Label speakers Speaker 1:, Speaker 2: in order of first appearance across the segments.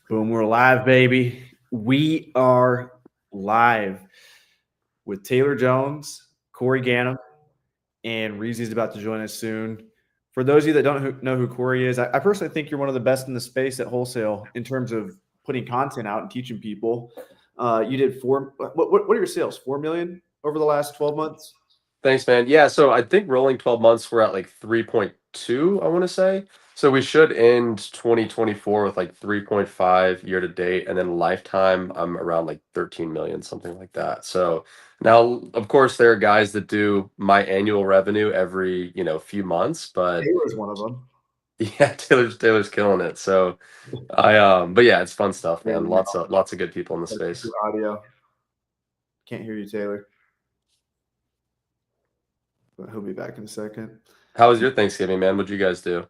Speaker 1: Boom, we're live, baby. We are live with Taylor Jones, Corey Gannum, and Reezy's about to join us soon. For those of you that don't know who Corey is, I personally think you're one of the best in the space at wholesale in terms of putting content out and teaching people. You did what are your sales? 4 million over the last 12 months?
Speaker 2: Thanks, man. Yeah, so I think rolling 12 months, we're at like 3.2, I want to say. So we should end 2024 with like 3.5 year to date, and then lifetime, I'm around like 13 million, something like that. So now, of course, there are guys that do my annual revenue every, few months, but
Speaker 1: Taylor's one of them.
Speaker 2: yeah, Taylor's killing it. So but yeah, it's fun stuff, man. Lots of good people in the space.
Speaker 1: Audio. Can't hear you, Taylor. But he'll be back in a second.
Speaker 2: How was your Thanksgiving, man? What'd you guys do?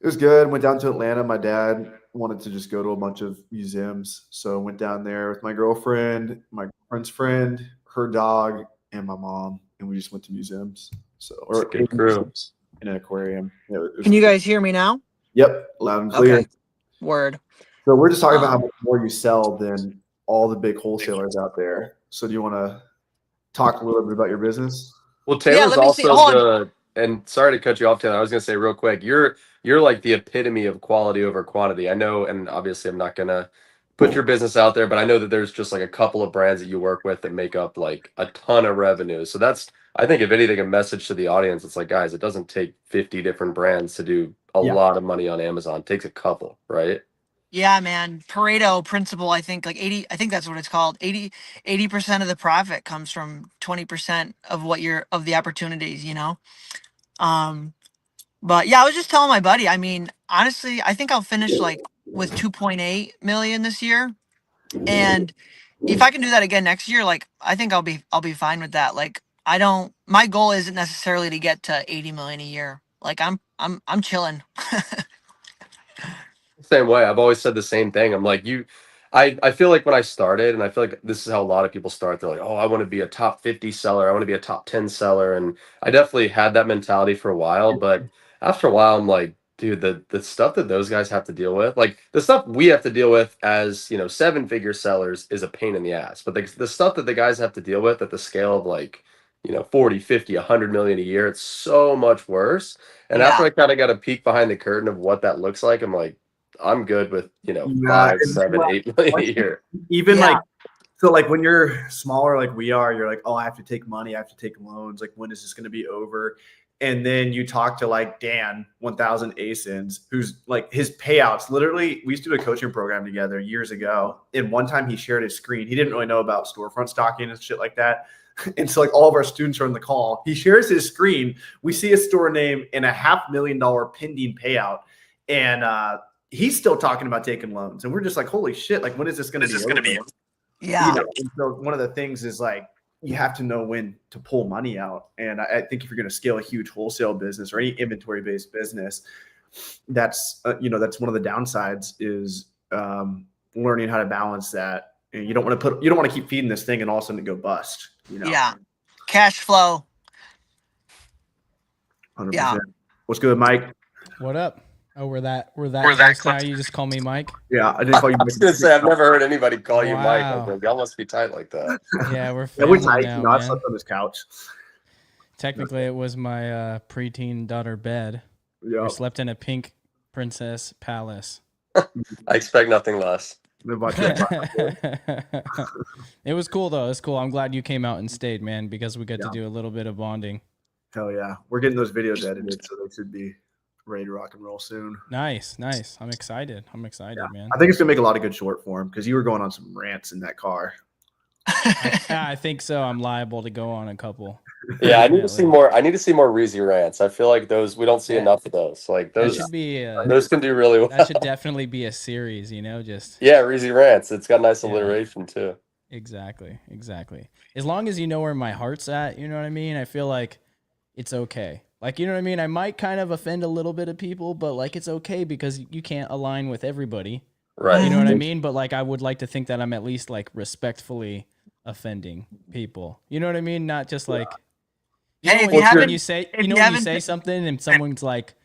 Speaker 1: It was good. Went down to Atlanta. My dad wanted to just go to a bunch of museums. So I went down there with my girlfriend, my girlfriend's friend, her dog, and my mom. And we just went to museums. So
Speaker 2: It's a good crew.
Speaker 1: In an aquarium. Yeah,
Speaker 3: Can you guys hear me now?
Speaker 1: Yep, loud and clear.
Speaker 3: Okay. Word.
Speaker 1: So we're just talking about how much more you sell than all the big wholesalers out there. So do you want to talk a little bit about your business?
Speaker 2: Well, Taylor's and sorry to cut you off, Taylor. I was gonna say real quick, you're like the epitome of quality over quantity. I know, and obviously I'm not gonna put your business out there, but I know that there's just like a couple of brands that you work with that make up like a ton of revenue. So that's, I think, if anything, a message to the audience. It's like, guys, it doesn't take 50 different brands to do a lot of money on Amazon. It takes a couple, right?
Speaker 3: Yeah, man. Pareto principle, I think like 80, I think that's what it's called. 80% of the profit comes from 20% of of the opportunities, But yeah, I was just telling my buddy, I mean, honestly, I think I'll finish like with 2.8 million this year. And if I can do that again next year, like I think I'll be fine with that. Like my goal isn't necessarily to get to 80 million a year. Like I'm chilling.
Speaker 2: Same way. I've always said the same thing. I'm like, I feel like when I started, and I feel like this is how a lot of people start, they're like, oh, I want to be a top 50 seller. I want to be a top 10 seller. And I definitely had that mentality for a while. But after a while, I'm like, dude, the stuff that those guys have to deal with, like the stuff we have to deal with as, 7-figure sellers is a pain in the ass. But the stuff that the guys have to deal with at the scale of like, 40, 50, 100 million a year, it's so much worse. And after I kind of got a peek behind the curtain of what that looks like, I'm like, I'm good with 5, 7, 8 million a year.
Speaker 1: Even like when you're smaller like we are, you're like, oh, I have to take money, I have to take loans. Like, when is this going to be over? And then you talk to like Dan 1000 ASINs, who's like his payouts. Literally, we used to do a coaching program together years ago. And one time he shared his screen. He didn't really know about storefront stocking and shit like that. And so like all of our students are on the call. He shares his screen. We see a store name and a $500,000 pending payout. And he's still talking about taking loans. And we're just like, holy shit, like when is this going to be?
Speaker 3: Yeah.
Speaker 1: And so one of the things is like, you have to know when to pull money out. And I think if you're going to scale a huge wholesale business or any inventory based business, that's, that's one of the downsides is learning how to balance that. And you don't want to keep feeding this thing and all of a sudden it go bust.
Speaker 3: Yeah. Cash flow.
Speaker 1: 100%. Yeah. What's good, Mike?
Speaker 4: What up? Oh, we're that close now. You just call me Mike?
Speaker 1: Yeah, I didn't call you Mike.
Speaker 2: I was going to say, I've never heard anybody call you Mike. I was like, y'all must be tight like that.
Speaker 4: Yeah, we're tight. Now,
Speaker 1: I slept on his couch.
Speaker 4: Technically, it was my preteen daughter bed. Yeah. We slept in a pink princess palace.
Speaker 2: I expect nothing less.
Speaker 4: It was cool, though. It's cool. I'm glad you came out and stayed, man, because we get to do a little bit of bonding.
Speaker 1: Hell yeah. We're getting those videos edited, so they should be ready to rock and roll soon.
Speaker 4: Nice. I'm excited, man.
Speaker 1: I think it's gonna make a lot of good short form because you were going on some rants in that car.
Speaker 4: I think so. I'm liable to go on a couple.
Speaker 2: Yeah, I need to see more. I need to see more Reezy rants. I feel like we don't see enough of those. Like those should be those can do really well.
Speaker 4: That should definitely be a series. Just
Speaker 2: Reezy rants. It's got nice alliteration too.
Speaker 4: Exactly. As long as you know where my heart's at, you know what I mean. I feel like it's okay. Like, you know what I mean? I might kind of offend a little bit of people, but like it's okay because you can't align with everybody.
Speaker 2: Right.
Speaker 4: You know what I mean? But like I would like to think that I'm at least like respectfully offending people. You know what I mean? Not just like when you say something and someone's like,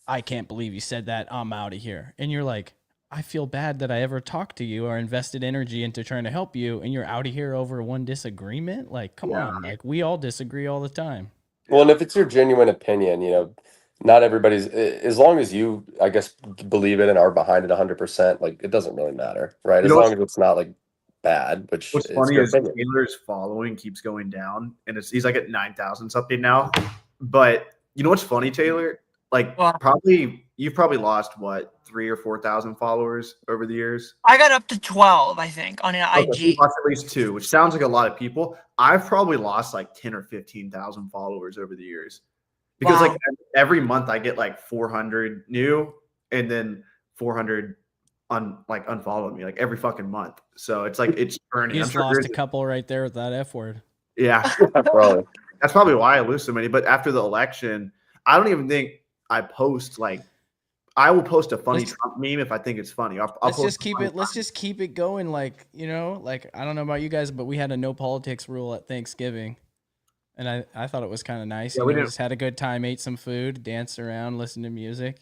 Speaker 4: I can't believe you said that, I'm out of here. And you're like, I feel bad that I ever talked to you or invested energy into trying to help you, and you're out of here over one disagreement. Like, come on, like we all disagree all the time.
Speaker 2: Well, and if it's your genuine opinion, not everybody's, as long as you, I guess, believe it and are behind it 100%, like it doesn't really matter, right?
Speaker 1: You
Speaker 2: As
Speaker 1: know
Speaker 2: long as it's not like bad, which
Speaker 1: what's
Speaker 2: it's
Speaker 1: funny
Speaker 2: your
Speaker 1: is
Speaker 2: opinion.
Speaker 1: Taylor's following keeps going down, and he's like at 9,000 something now. But you know what's funny, Taylor? Like
Speaker 3: Well,
Speaker 1: you've probably lost what 3,000 or 4,000 followers over the years.
Speaker 3: I got up to 12, I think, on an
Speaker 1: Okay, so you
Speaker 3: IG.
Speaker 1: lost at least two, which sounds like a lot of people. I've probably lost like 10 or 15,000 followers over the years because
Speaker 3: Wow.
Speaker 1: like every month I get like 400 new, and then 400 unfollow me like every fucking month. So it's like it's burning.
Speaker 4: You
Speaker 1: I'm
Speaker 4: just
Speaker 1: sure
Speaker 4: lost a couple right there with that F word.
Speaker 1: yeah,
Speaker 2: Probably.
Speaker 1: that's probably why I lose so many. But after the election, I don't even think I post like I will post a funny Trump meme if I think it's funny. I'll
Speaker 4: Let's
Speaker 1: post
Speaker 4: just keep it. Let's just keep it going. Like, like I don't know about you guys, but we had a no politics rule at Thanksgiving, and I thought it was kind of nice.
Speaker 1: Yeah,
Speaker 4: We
Speaker 1: we didn't.
Speaker 4: just had a good time, ate some food, danced around, listened to music.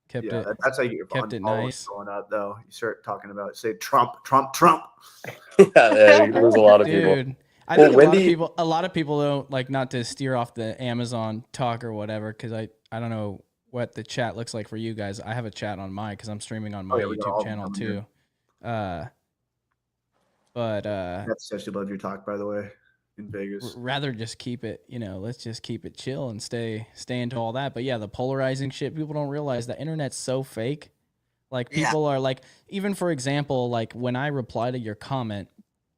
Speaker 4: Kept
Speaker 1: Yeah,
Speaker 4: it
Speaker 1: that's how you get your
Speaker 4: kept it
Speaker 1: followers
Speaker 4: nice.
Speaker 1: going up. Though you start talking about say Trump, Trump, Trump.
Speaker 2: Yeah, you lose a lot of people.
Speaker 4: Dude, I
Speaker 2: Well,
Speaker 4: think
Speaker 2: Wendy,
Speaker 4: a lot of people don't like, not to steer off the Amazon talk or whatever, because I don't know what the chat looks like for you guys. I have a chat on mine because I'm streaming on
Speaker 1: Oh
Speaker 4: my
Speaker 1: yeah, we got
Speaker 4: YouTube
Speaker 1: all of them
Speaker 4: channel
Speaker 1: coming here.
Speaker 4: too. But
Speaker 1: That's says she loved your talk, by the way, in Vegas.
Speaker 4: rather just keep it, let's just keep it chill and stay into all that. But yeah, the polarizing shit, people don't realize the internet's so fake. Like
Speaker 3: Yeah.
Speaker 4: people are like, even for example, like when I reply to your comment,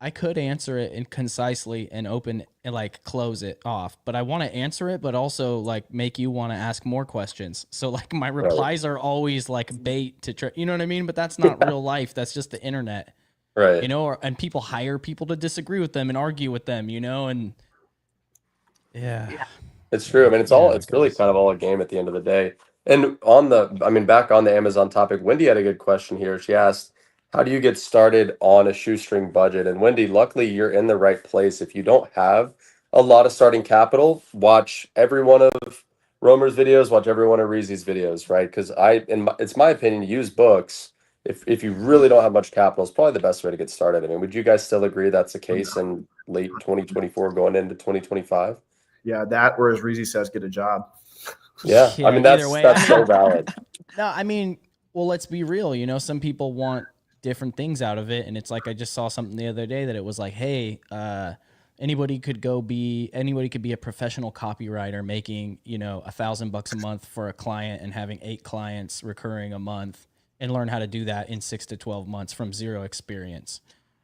Speaker 4: I could answer it in concisely and open and like close it off, but I want to answer it, but also like make you want to ask more questions. So like my replies are always like bait to try, you know what I mean? But that's not real life. That's just the internet,
Speaker 2: right?
Speaker 4: and people hire people to disagree with them and argue with them, and yeah.
Speaker 2: It's true. I mean, it's really kind of all a game at the end of the day. And back on the Amazon topic, Wendy had a good question here. She asked, how do you get started on a shoestring budget? And Wendy, luckily you're in the right place. If you don't have a lot of starting capital, watch every one of Romer's videos, watch every one of Reezy's videos, right? Because it's my opinion, use books. If you really don't have much capital, it's probably the best way to get started. I mean, would you guys still agree that's the case in late 2024 going into 2025?
Speaker 1: Yeah, that or as Reezy says, get a job.
Speaker 2: Yeah, I mean
Speaker 4: either way,
Speaker 2: that's so valid.
Speaker 4: No, I mean, well, let's be real. Some people want different things out of it, and it's like I just saw something the other day that it was like, hey, anybody could be a professional copywriter making $1,000 a month for a client and having 8 clients recurring a month, and learn how to do that in 6 to 12 months from zero experience.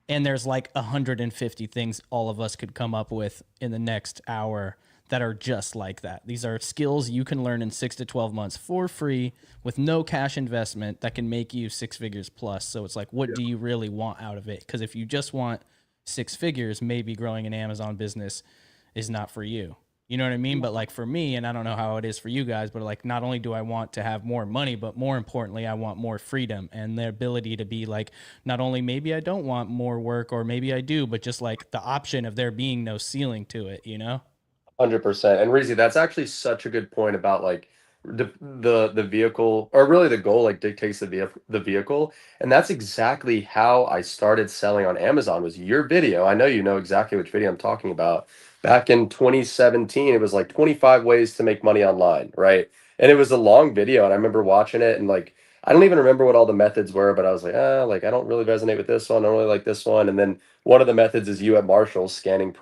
Speaker 4: And there's like 150 things all of us could come up with in the next hour that are just like that. These are skills you can learn in 6 to 12 months for free with no cash investment that can make you 6 figures plus. So it's like, what do you really want out of it? Because if you just want 6 figures, maybe growing an Amazon business is not for you. You know what I mean? But like for me, and I don't know how it is for you guys, but like not only do I want to have more money, but more importantly, I want more freedom and the ability to be like, not only maybe I don't want more work or maybe I do, but just like the option of there being no ceiling to it,
Speaker 2: 100%. And Reezy, that's actually such a good point about like the vehicle, or really the goal like dictates the vehicle. And that's exactly how I started selling on Amazon, was your video. I know you know exactly which video I'm talking about. Back in 2017, it was like 25 ways to make money online, right? And it was a long video, and I remember watching it and like I don't even remember what all the methods were, but I was like, like I don't really resonate with this one. I don't really like this one. And then one of the methods is you at Marshalls scanning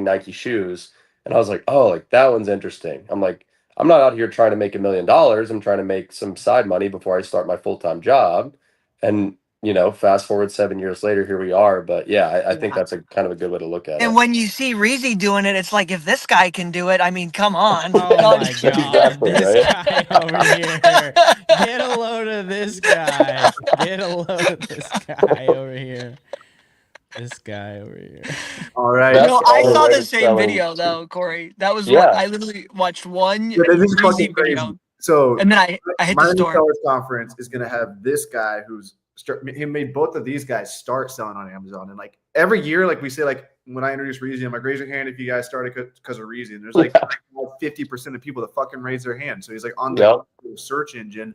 Speaker 2: Nike shoes. And I was like, oh, like that one's interesting. I'm like, I'm not out here trying to make $1 million. I'm trying to make some side money before I start my full-time job. And, fast forward 7 years later, here we are. But yeah, I think that's a kind of a good way to look at
Speaker 3: And
Speaker 2: it.
Speaker 3: when you see Reezy doing it, it's like, if this guy can do it, I mean, come on.
Speaker 4: Oh
Speaker 3: No,
Speaker 4: my God,
Speaker 2: Exactly,
Speaker 4: this
Speaker 2: right?
Speaker 4: guy over here. Get a load of this guy. Get a load of this guy over here. This guy over here.
Speaker 1: All right.
Speaker 2: That's
Speaker 3: No,
Speaker 2: the
Speaker 3: I
Speaker 2: only
Speaker 3: saw
Speaker 2: way
Speaker 3: the
Speaker 2: to
Speaker 3: same
Speaker 2: selling.
Speaker 3: video though, Corey. That was what
Speaker 2: Yeah.
Speaker 3: I literally watched one
Speaker 1: Yeah, this is fucking
Speaker 3: Reezy
Speaker 1: crazy.
Speaker 3: video,
Speaker 1: So
Speaker 3: and then I hit the
Speaker 1: Miami
Speaker 3: store.
Speaker 1: Sellers Conference is going to have this guy he made both of these guys start selling on Amazon. And like every year, like we say, like when I introduce Reezy, I'm like, raise your hand if you guys started because of Reezy. And there's like 50% of people that fucking raise their hand. So he's like on the
Speaker 2: Yep.
Speaker 1: search engine.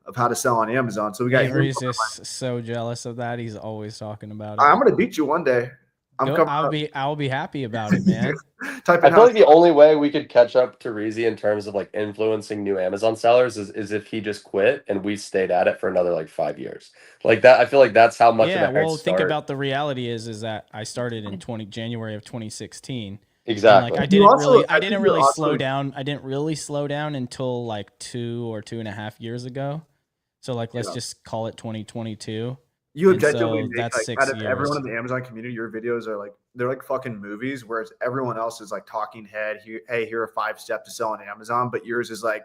Speaker 1: of how to sell on Amazon. So we got him.
Speaker 4: Avery's just so jealous of that. He's always talking about it.
Speaker 1: I'm gonna beat you one day. I'm coming.
Speaker 4: I'll be happy about it, man.
Speaker 1: Type
Speaker 2: I
Speaker 1: in
Speaker 2: feel
Speaker 1: how.
Speaker 2: like the only way we could catch up to Reezy in terms of like influencing new Amazon sellers is if he just quit and we stayed at it for another like 5 years. Like that, I feel like that's how much of
Speaker 4: Yeah,
Speaker 2: a head
Speaker 4: well, think
Speaker 2: start.
Speaker 4: about the reality is that I started in January of 2016. And like
Speaker 2: Exactly.
Speaker 4: I didn't really slow down. I didn't really slow down until like 2 or 2.5 years ago. So like let's just call it 2022.
Speaker 1: You
Speaker 4: And
Speaker 1: objectively
Speaker 4: so
Speaker 1: make
Speaker 4: that's
Speaker 1: like
Speaker 4: 6
Speaker 1: out of
Speaker 4: years.
Speaker 1: everyone in the Amazon community, your videos are like they're like fucking movies, whereas everyone else is like talking head. Hey, here are 5 steps to sell on Amazon, but yours is like,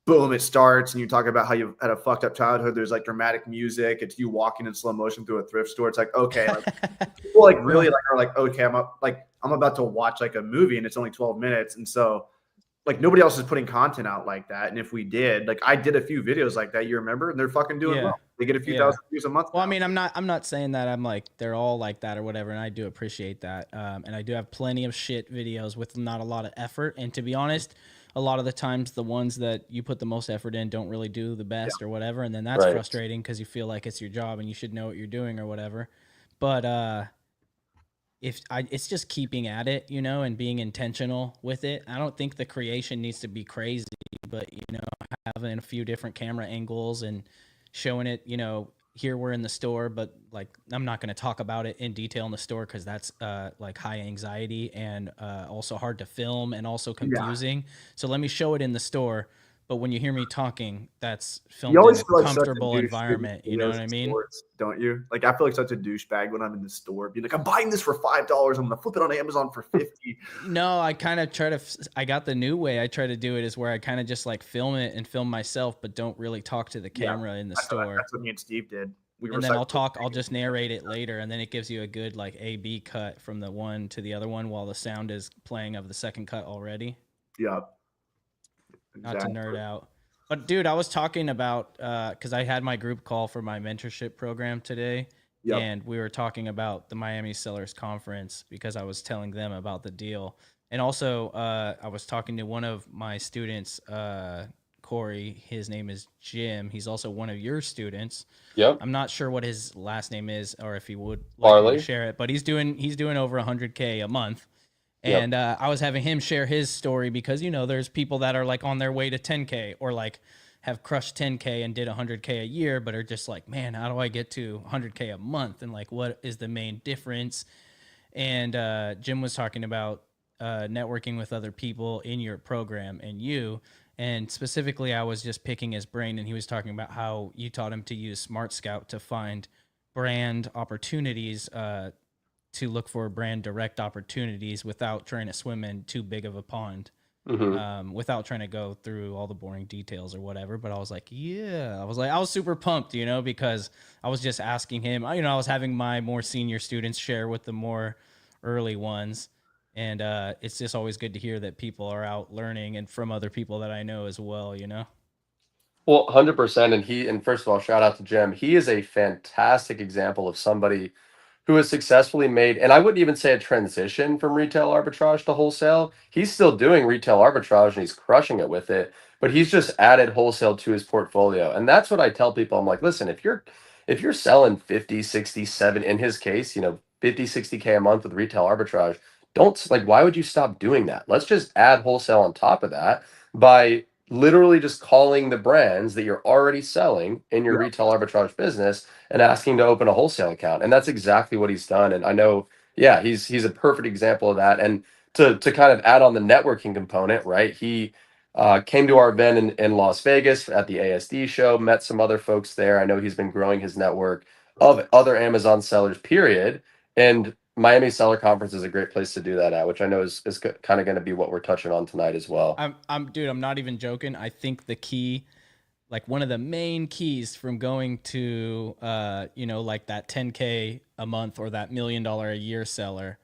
Speaker 1: boom, it starts, and you talk about how you had a fucked up childhood. There's like dramatic music. It's you walking in slow motion through a thrift store. It's like okay, like people like really like are like okay, I'm about to watch like a movie, and it's only 12 minutes, and so like nobody else is putting content out like that. And if we did, like I did a few videos like that, you remember, and they're fucking doing well. They get a few thousand views a month.
Speaker 4: Well,
Speaker 1: now.
Speaker 4: I mean, I'm not saying that I'm like they're all like that or whatever, and I do appreciate that. And I do have plenty of shit videos with not a lot of effort. And to be honest, a lot of the times the ones that you put the most effort in don't really do the best or whatever, and then that's frustrating because you feel like it's your job and you should know what you're doing or whatever. But it's just keeping at it, you know, and being intentional with it. I don't think the creation needs to be crazy, but you know, having a few different camera angles and showing it, you know, here we're in the store, but like I'm not going to talk about it in detail in the store because that's like high anxiety and also hard to film and also confusing. So let me show it in the store. But when you hear me talking, that's filmed in a comfortable environment. You know what I mean?
Speaker 1: Stores, don't you? Like I feel like such a douchebag when I'm in the store, being like, "I'm buying this for $5. I'm gonna flip it on Amazon for 50."
Speaker 4: No, I kind of try to. I got the new way I try to do it is where I kind of just like film it and film myself, but don't really talk to the camera in the store.
Speaker 1: That's what me and Steve did.
Speaker 4: And then I'll just narrate it later, and then it gives you a good like A/B cut from the one to the other one while the sound is playing of the second cut already.
Speaker 1: Yeah.
Speaker 4: Not to nerd out. But dude, I was talking about because I had my group call for my mentorship program today, and we were talking about the Miami Sellers Conference because I was telling them about the deal. And also I was talking to one of my students, Corey. His name is Jim. He's also one of your students.
Speaker 2: Yep.
Speaker 4: I'm not sure what his last name is or if he would like me to share it, but he's doing over 100K a month. And I was having him share his story because, you know, there's people that are like on their way to 10K or like have crushed 10K and did 100K a year, but are just like, man, how do I get to 100K a month? And like, what is the main difference? And Jim was talking about networking with other people in your program and you. And specifically, I was just picking his brain, and he was talking about how you taught him to use Smart Scout to find brand opportunities to look for brand direct opportunities without trying to swim in too big of a pond, without trying to go through all the boring details or whatever. But I was like, I was super pumped, you know, because I was just asking him, you know, I was having my more senior students share with the more early ones. And it's just always good to hear that people are out learning and from other people that I know as well, you know?
Speaker 2: Well, 100%. And first of all, shout out to Jim. He is a fantastic example of somebody who has successfully made, and I wouldn't even say a transition from retail arbitrage to wholesale. He's still doing retail arbitrage and he's crushing it with it, but he's just added wholesale to his portfolio. And that's what I tell people. I'm like, listen, if you're selling 50, 60, 7, in his case, you know, 50, 60K a month with retail arbitrage, don't like, why would you stop doing that? Let's just add wholesale on top of that by literally just calling the brands that you're already selling in your retail arbitrage business and asking to open a wholesale account. And that's exactly what he's done. And I know, he's a perfect example of that. And to kind of add on the networking component, right? He came to our event in Las Vegas at the ASD show, met some other folks there. I know he's been growing his network of other Amazon sellers, period. And Miami Seller Conference is a great place to do that at, which I know is kind of going to be what we're touching on tonight as well.
Speaker 4: Dude, I'm not even joking. I think the key, like one of the main keys from going to, you know, like that 10K a month or that $1 million a year seller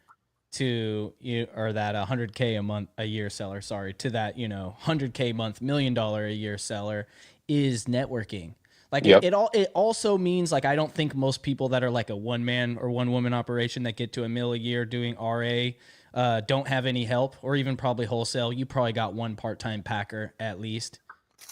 Speaker 4: to you, or that 100K a year seller, sorry, to that, you know, 100K month, $1 million a year seller is networking. Like it also means like I don't think most people that are like a one man or one woman operation that get to $1 million a year doing RA don't have any help or even probably wholesale. You probably got one part-time packer at least.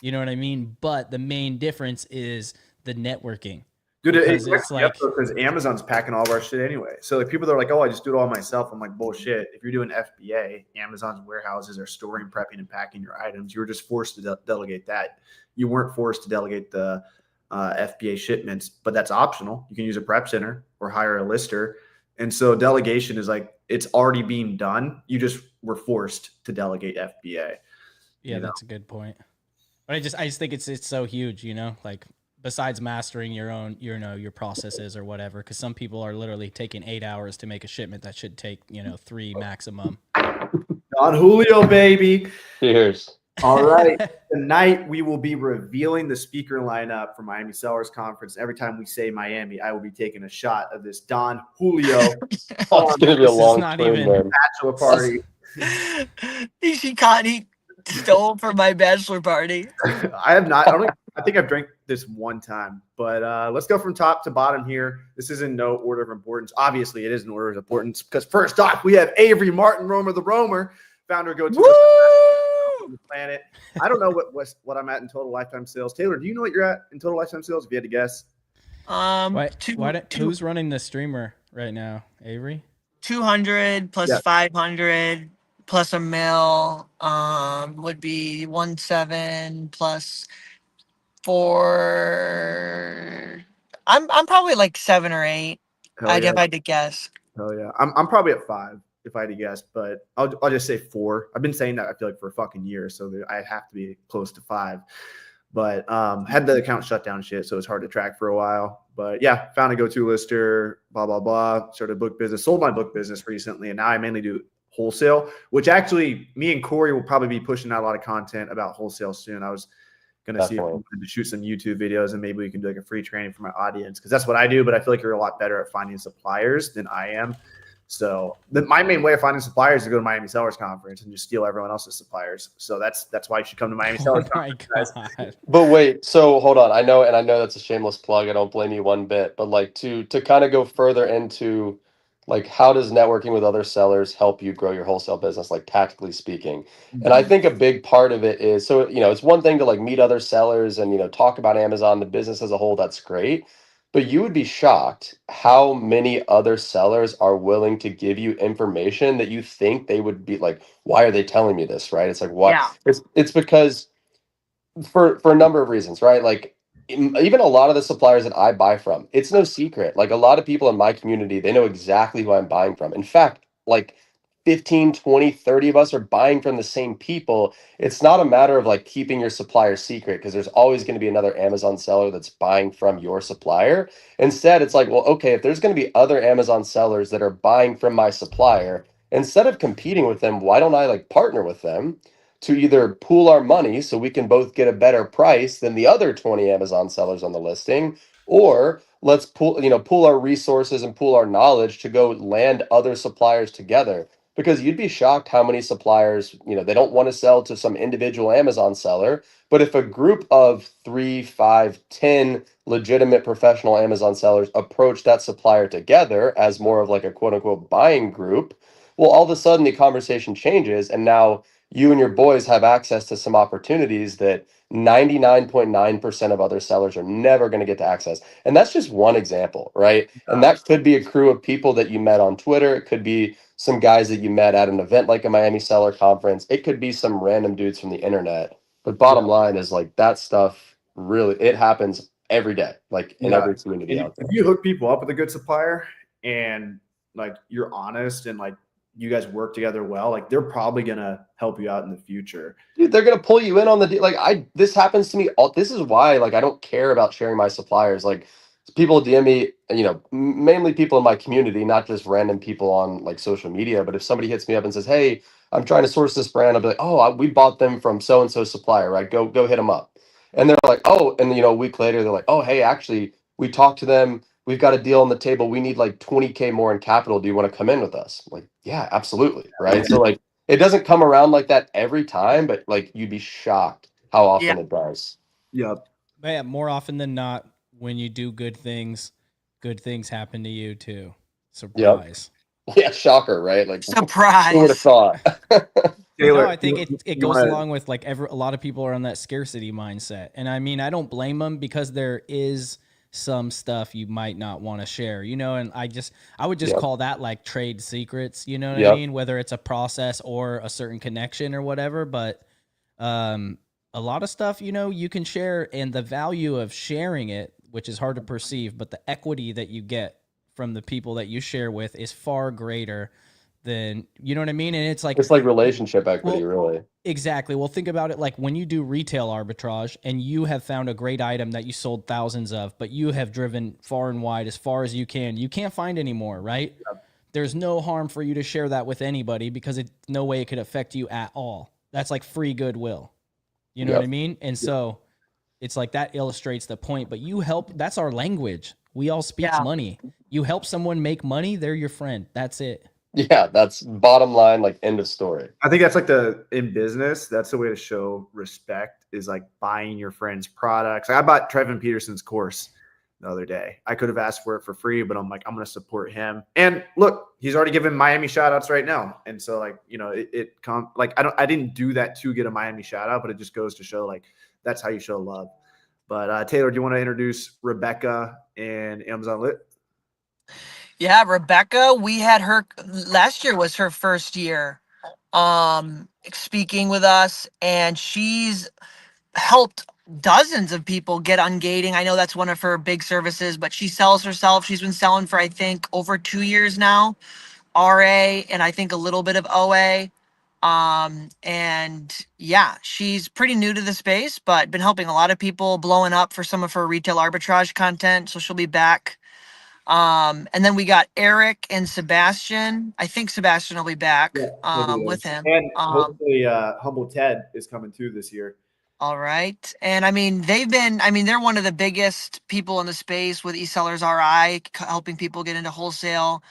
Speaker 4: You know what I mean? But the main difference is the networking.
Speaker 1: Dude,
Speaker 4: Because it's like,
Speaker 1: because Amazon's packing all of our shit anyway. So like people that are like, oh, I just do it all myself. I'm like, bullshit. If you're doing FBA, Amazon's warehouses are storing, prepping, and packing your items. You were just forced to delegate that. You weren't forced to delegate the FBA shipments, but that's optional. You can use a prep center or hire a lister. And so delegation is like it's already being done. You just were forced to delegate FBA.
Speaker 4: yeah, that's a good point. But I just think it's so huge, you know, like besides mastering your own, you know, your processes or whatever, because some people are literally taking 8 hours to make a shipment that should take, you know, 3 maximum.
Speaker 1: Don Julio, baby.
Speaker 2: Cheers.
Speaker 1: All right. Tonight we will be revealing the speaker lineup for Miami Sellers Conference. Every time we say Miami, I will be taking a shot of this Don Julio
Speaker 2: Oh, it's gonna be a
Speaker 4: This is
Speaker 2: long
Speaker 4: not
Speaker 2: swim,
Speaker 4: even-
Speaker 2: man.
Speaker 1: bachelor party.
Speaker 3: he stole from my bachelor party.
Speaker 1: I have not. I think I've drank this one time, but let's go from top to bottom here. This is in no order of importance. Obviously, it is in order of importance because first off, we have Avery Martin, Romer the Roamer, founder of Go To the Planet. I don't know what I'm at in total lifetime sales. Taylor, do you know what you're at in total lifetime sales? If you had to guess,
Speaker 4: Who's running the streamer right now? Avery?
Speaker 3: 200 plus
Speaker 1: Yeah. 500
Speaker 3: plus a mil would be 1.7 plus 4. I'm probably like 7 or 8. If I had to guess.
Speaker 1: Hell yeah. I'm probably at 5 if I had to guess, but I'll just say 4. I've been saying that I feel like for a fucking year, so I have to be close to 5. But had the account shut down shit, so it's hard to track for a while. But yeah, found a go-to lister, blah blah blah. Started book business, sold my book business recently, and now I mainly do wholesale. Which actually, me and Corey will probably be pushing out a lot of content about wholesale soon. I was gonna see if we wanted to shoot some YouTube videos, and maybe we can do like a free training for my audience because that's what I do. But I feel like you're a lot better at finding suppliers than I am. So my main way of finding suppliers is to go to Miami Sellers Conference and just steal everyone else's suppliers. So that's why you should come to Miami Sellers Conference.
Speaker 4: God.
Speaker 2: But wait, so hold on. I know that's a shameless plug. I don't blame you one bit. But like to kind of go further into like how does networking with other sellers help you grow your wholesale business, like tactically speaking? And I think a big part of it is so it's one thing to like meet other sellers and talk about Amazon, the business as a whole. That's great. But you would be shocked how many other sellers are willing to give you information that you think they would be like, why are they telling me this? Right? It's like, why?
Speaker 3: Yeah.
Speaker 2: It's because for a number of reasons, right? Like even a lot of the suppliers that I buy from, it's no secret. Like a lot of people in my community, they know exactly who I'm buying from. In fact, like 15, 20, 30 of us are buying from the same people. It's not a matter of like keeping your supplier secret because there's always going to be another Amazon seller that's buying from your supplier. Instead, it's like, well, okay, if there's going to be other Amazon sellers that are buying from my supplier, instead of competing with them, why don't I like partner with them to either pool our money so we can both get a better price than the other 20 Amazon sellers on the listing, or let's pool our resources and pool our knowledge to go land other suppliers together. Because you'd be shocked how many suppliers, they don't want to sell to some individual Amazon seller, but if a group of 3, 5, 10 legitimate professional Amazon sellers approach that supplier together as more of like a quote unquote buying group, well, all of a sudden the conversation changes, and now you and your boys have access to some opportunities that 99.9% of other sellers are never going to get to access. And that's just one example, right? And that could be a crew of people that you met on Twitter. It could be some guys that you met at an event like a Miami Seller Conference. It could be some random dudes from the internet. But bottom line is like that stuff really, it happens every day, like in every community out there.
Speaker 1: If you hook people up with a good supplier and like you're honest and like you guys work together well, like they're probably gonna help you out in the future.
Speaker 2: Dude, they're gonna pull you in on the deal. Like this happens to me this is why like I don't care about sharing my suppliers. Like people DM me, mainly people in my community, not just random people on like social media. But if somebody hits me up and says, "Hey, I'm trying to source this brand," I'll be like, "Oh, we bought them from so and so supplier, right? Go hit them up." And they're like, "Oh," and a week later they're like, "Oh, hey, actually, we talked to them. We've got a deal on the table. We need like 20K more in capital. Do you want to come in with us?" I'm like, yeah, absolutely, right? So like it doesn't come around like that every time, but like you'd be shocked how often it does.
Speaker 1: Yep.
Speaker 4: But yeah, more often than not, when you do good things happen to you too. Surprise.
Speaker 2: Yeah, shocker, right? Like
Speaker 3: Surprise.
Speaker 2: who would have thought?
Speaker 1: Taylor,
Speaker 4: No, I think it
Speaker 1: you
Speaker 4: goes
Speaker 1: wanna,
Speaker 4: along with like a lot of people are on that scarcity mindset. And I mean, I don't blame them because there is some stuff you might not want to share, and I would just
Speaker 2: Yep.
Speaker 4: call that like trade secrets, you know what I
Speaker 2: Yep.
Speaker 4: mean? Whether it's a process or a certain connection or whatever, but um a lot of stuff, you can share, and the value of sharing it, which is hard to perceive, but the equity that you get from the people that you share with is far greater than, you know what I mean? And it's like,
Speaker 2: It's like relationship equity,
Speaker 4: well,
Speaker 2: really.
Speaker 4: exactly. Well, think about it like when you do retail arbitrage and you have found a great item that you sold thousands of, but you have driven far and wide as far as you can't find anymore, right? There's no harm for you to share that with anybody because no way it could affect you at all. That's like free goodwill. You know what I
Speaker 2: Yep.
Speaker 4: mean? And so it's like that illustrates the point, but that's our language. We all speak
Speaker 3: Yeah.
Speaker 4: money. You help someone make money, they're your friend. That's it.
Speaker 2: Yeah, that's bottom line, like end of story.
Speaker 1: I think that's like in business, that's the way to show respect is like buying your friend's products. Like I bought Trevin Peterson's course the other day. I could have asked for it for free, but I'm like, I'm going to support him. And look, he's already given Miami shout outs right now. And so like, I didn't do that to get a Miami shout out, but it just goes to show like, that's how you show love. But Taylor, do you want to introduce Rebecca and Amazon Lit?
Speaker 3: Yeah, Rebecca, we had her last year was her first year speaking with us, and she's helped dozens of people get on gating. I know that's one of her big services, but she sells herself. She's been selling for I think over 2 years now, RA and I think a little bit of OA. And yeah, she's pretty new to the space, but been helping a lot of people, blowing up for some of her retail arbitrage content. So she'll be back. And then we got Eric and Sebastian. I think Sebastian will be back with him.
Speaker 1: And hopefully Humble Ted is coming too this year.
Speaker 3: All right. And I mean, they're one of the biggest people in the space with eSellers RI, helping people get into wholesale,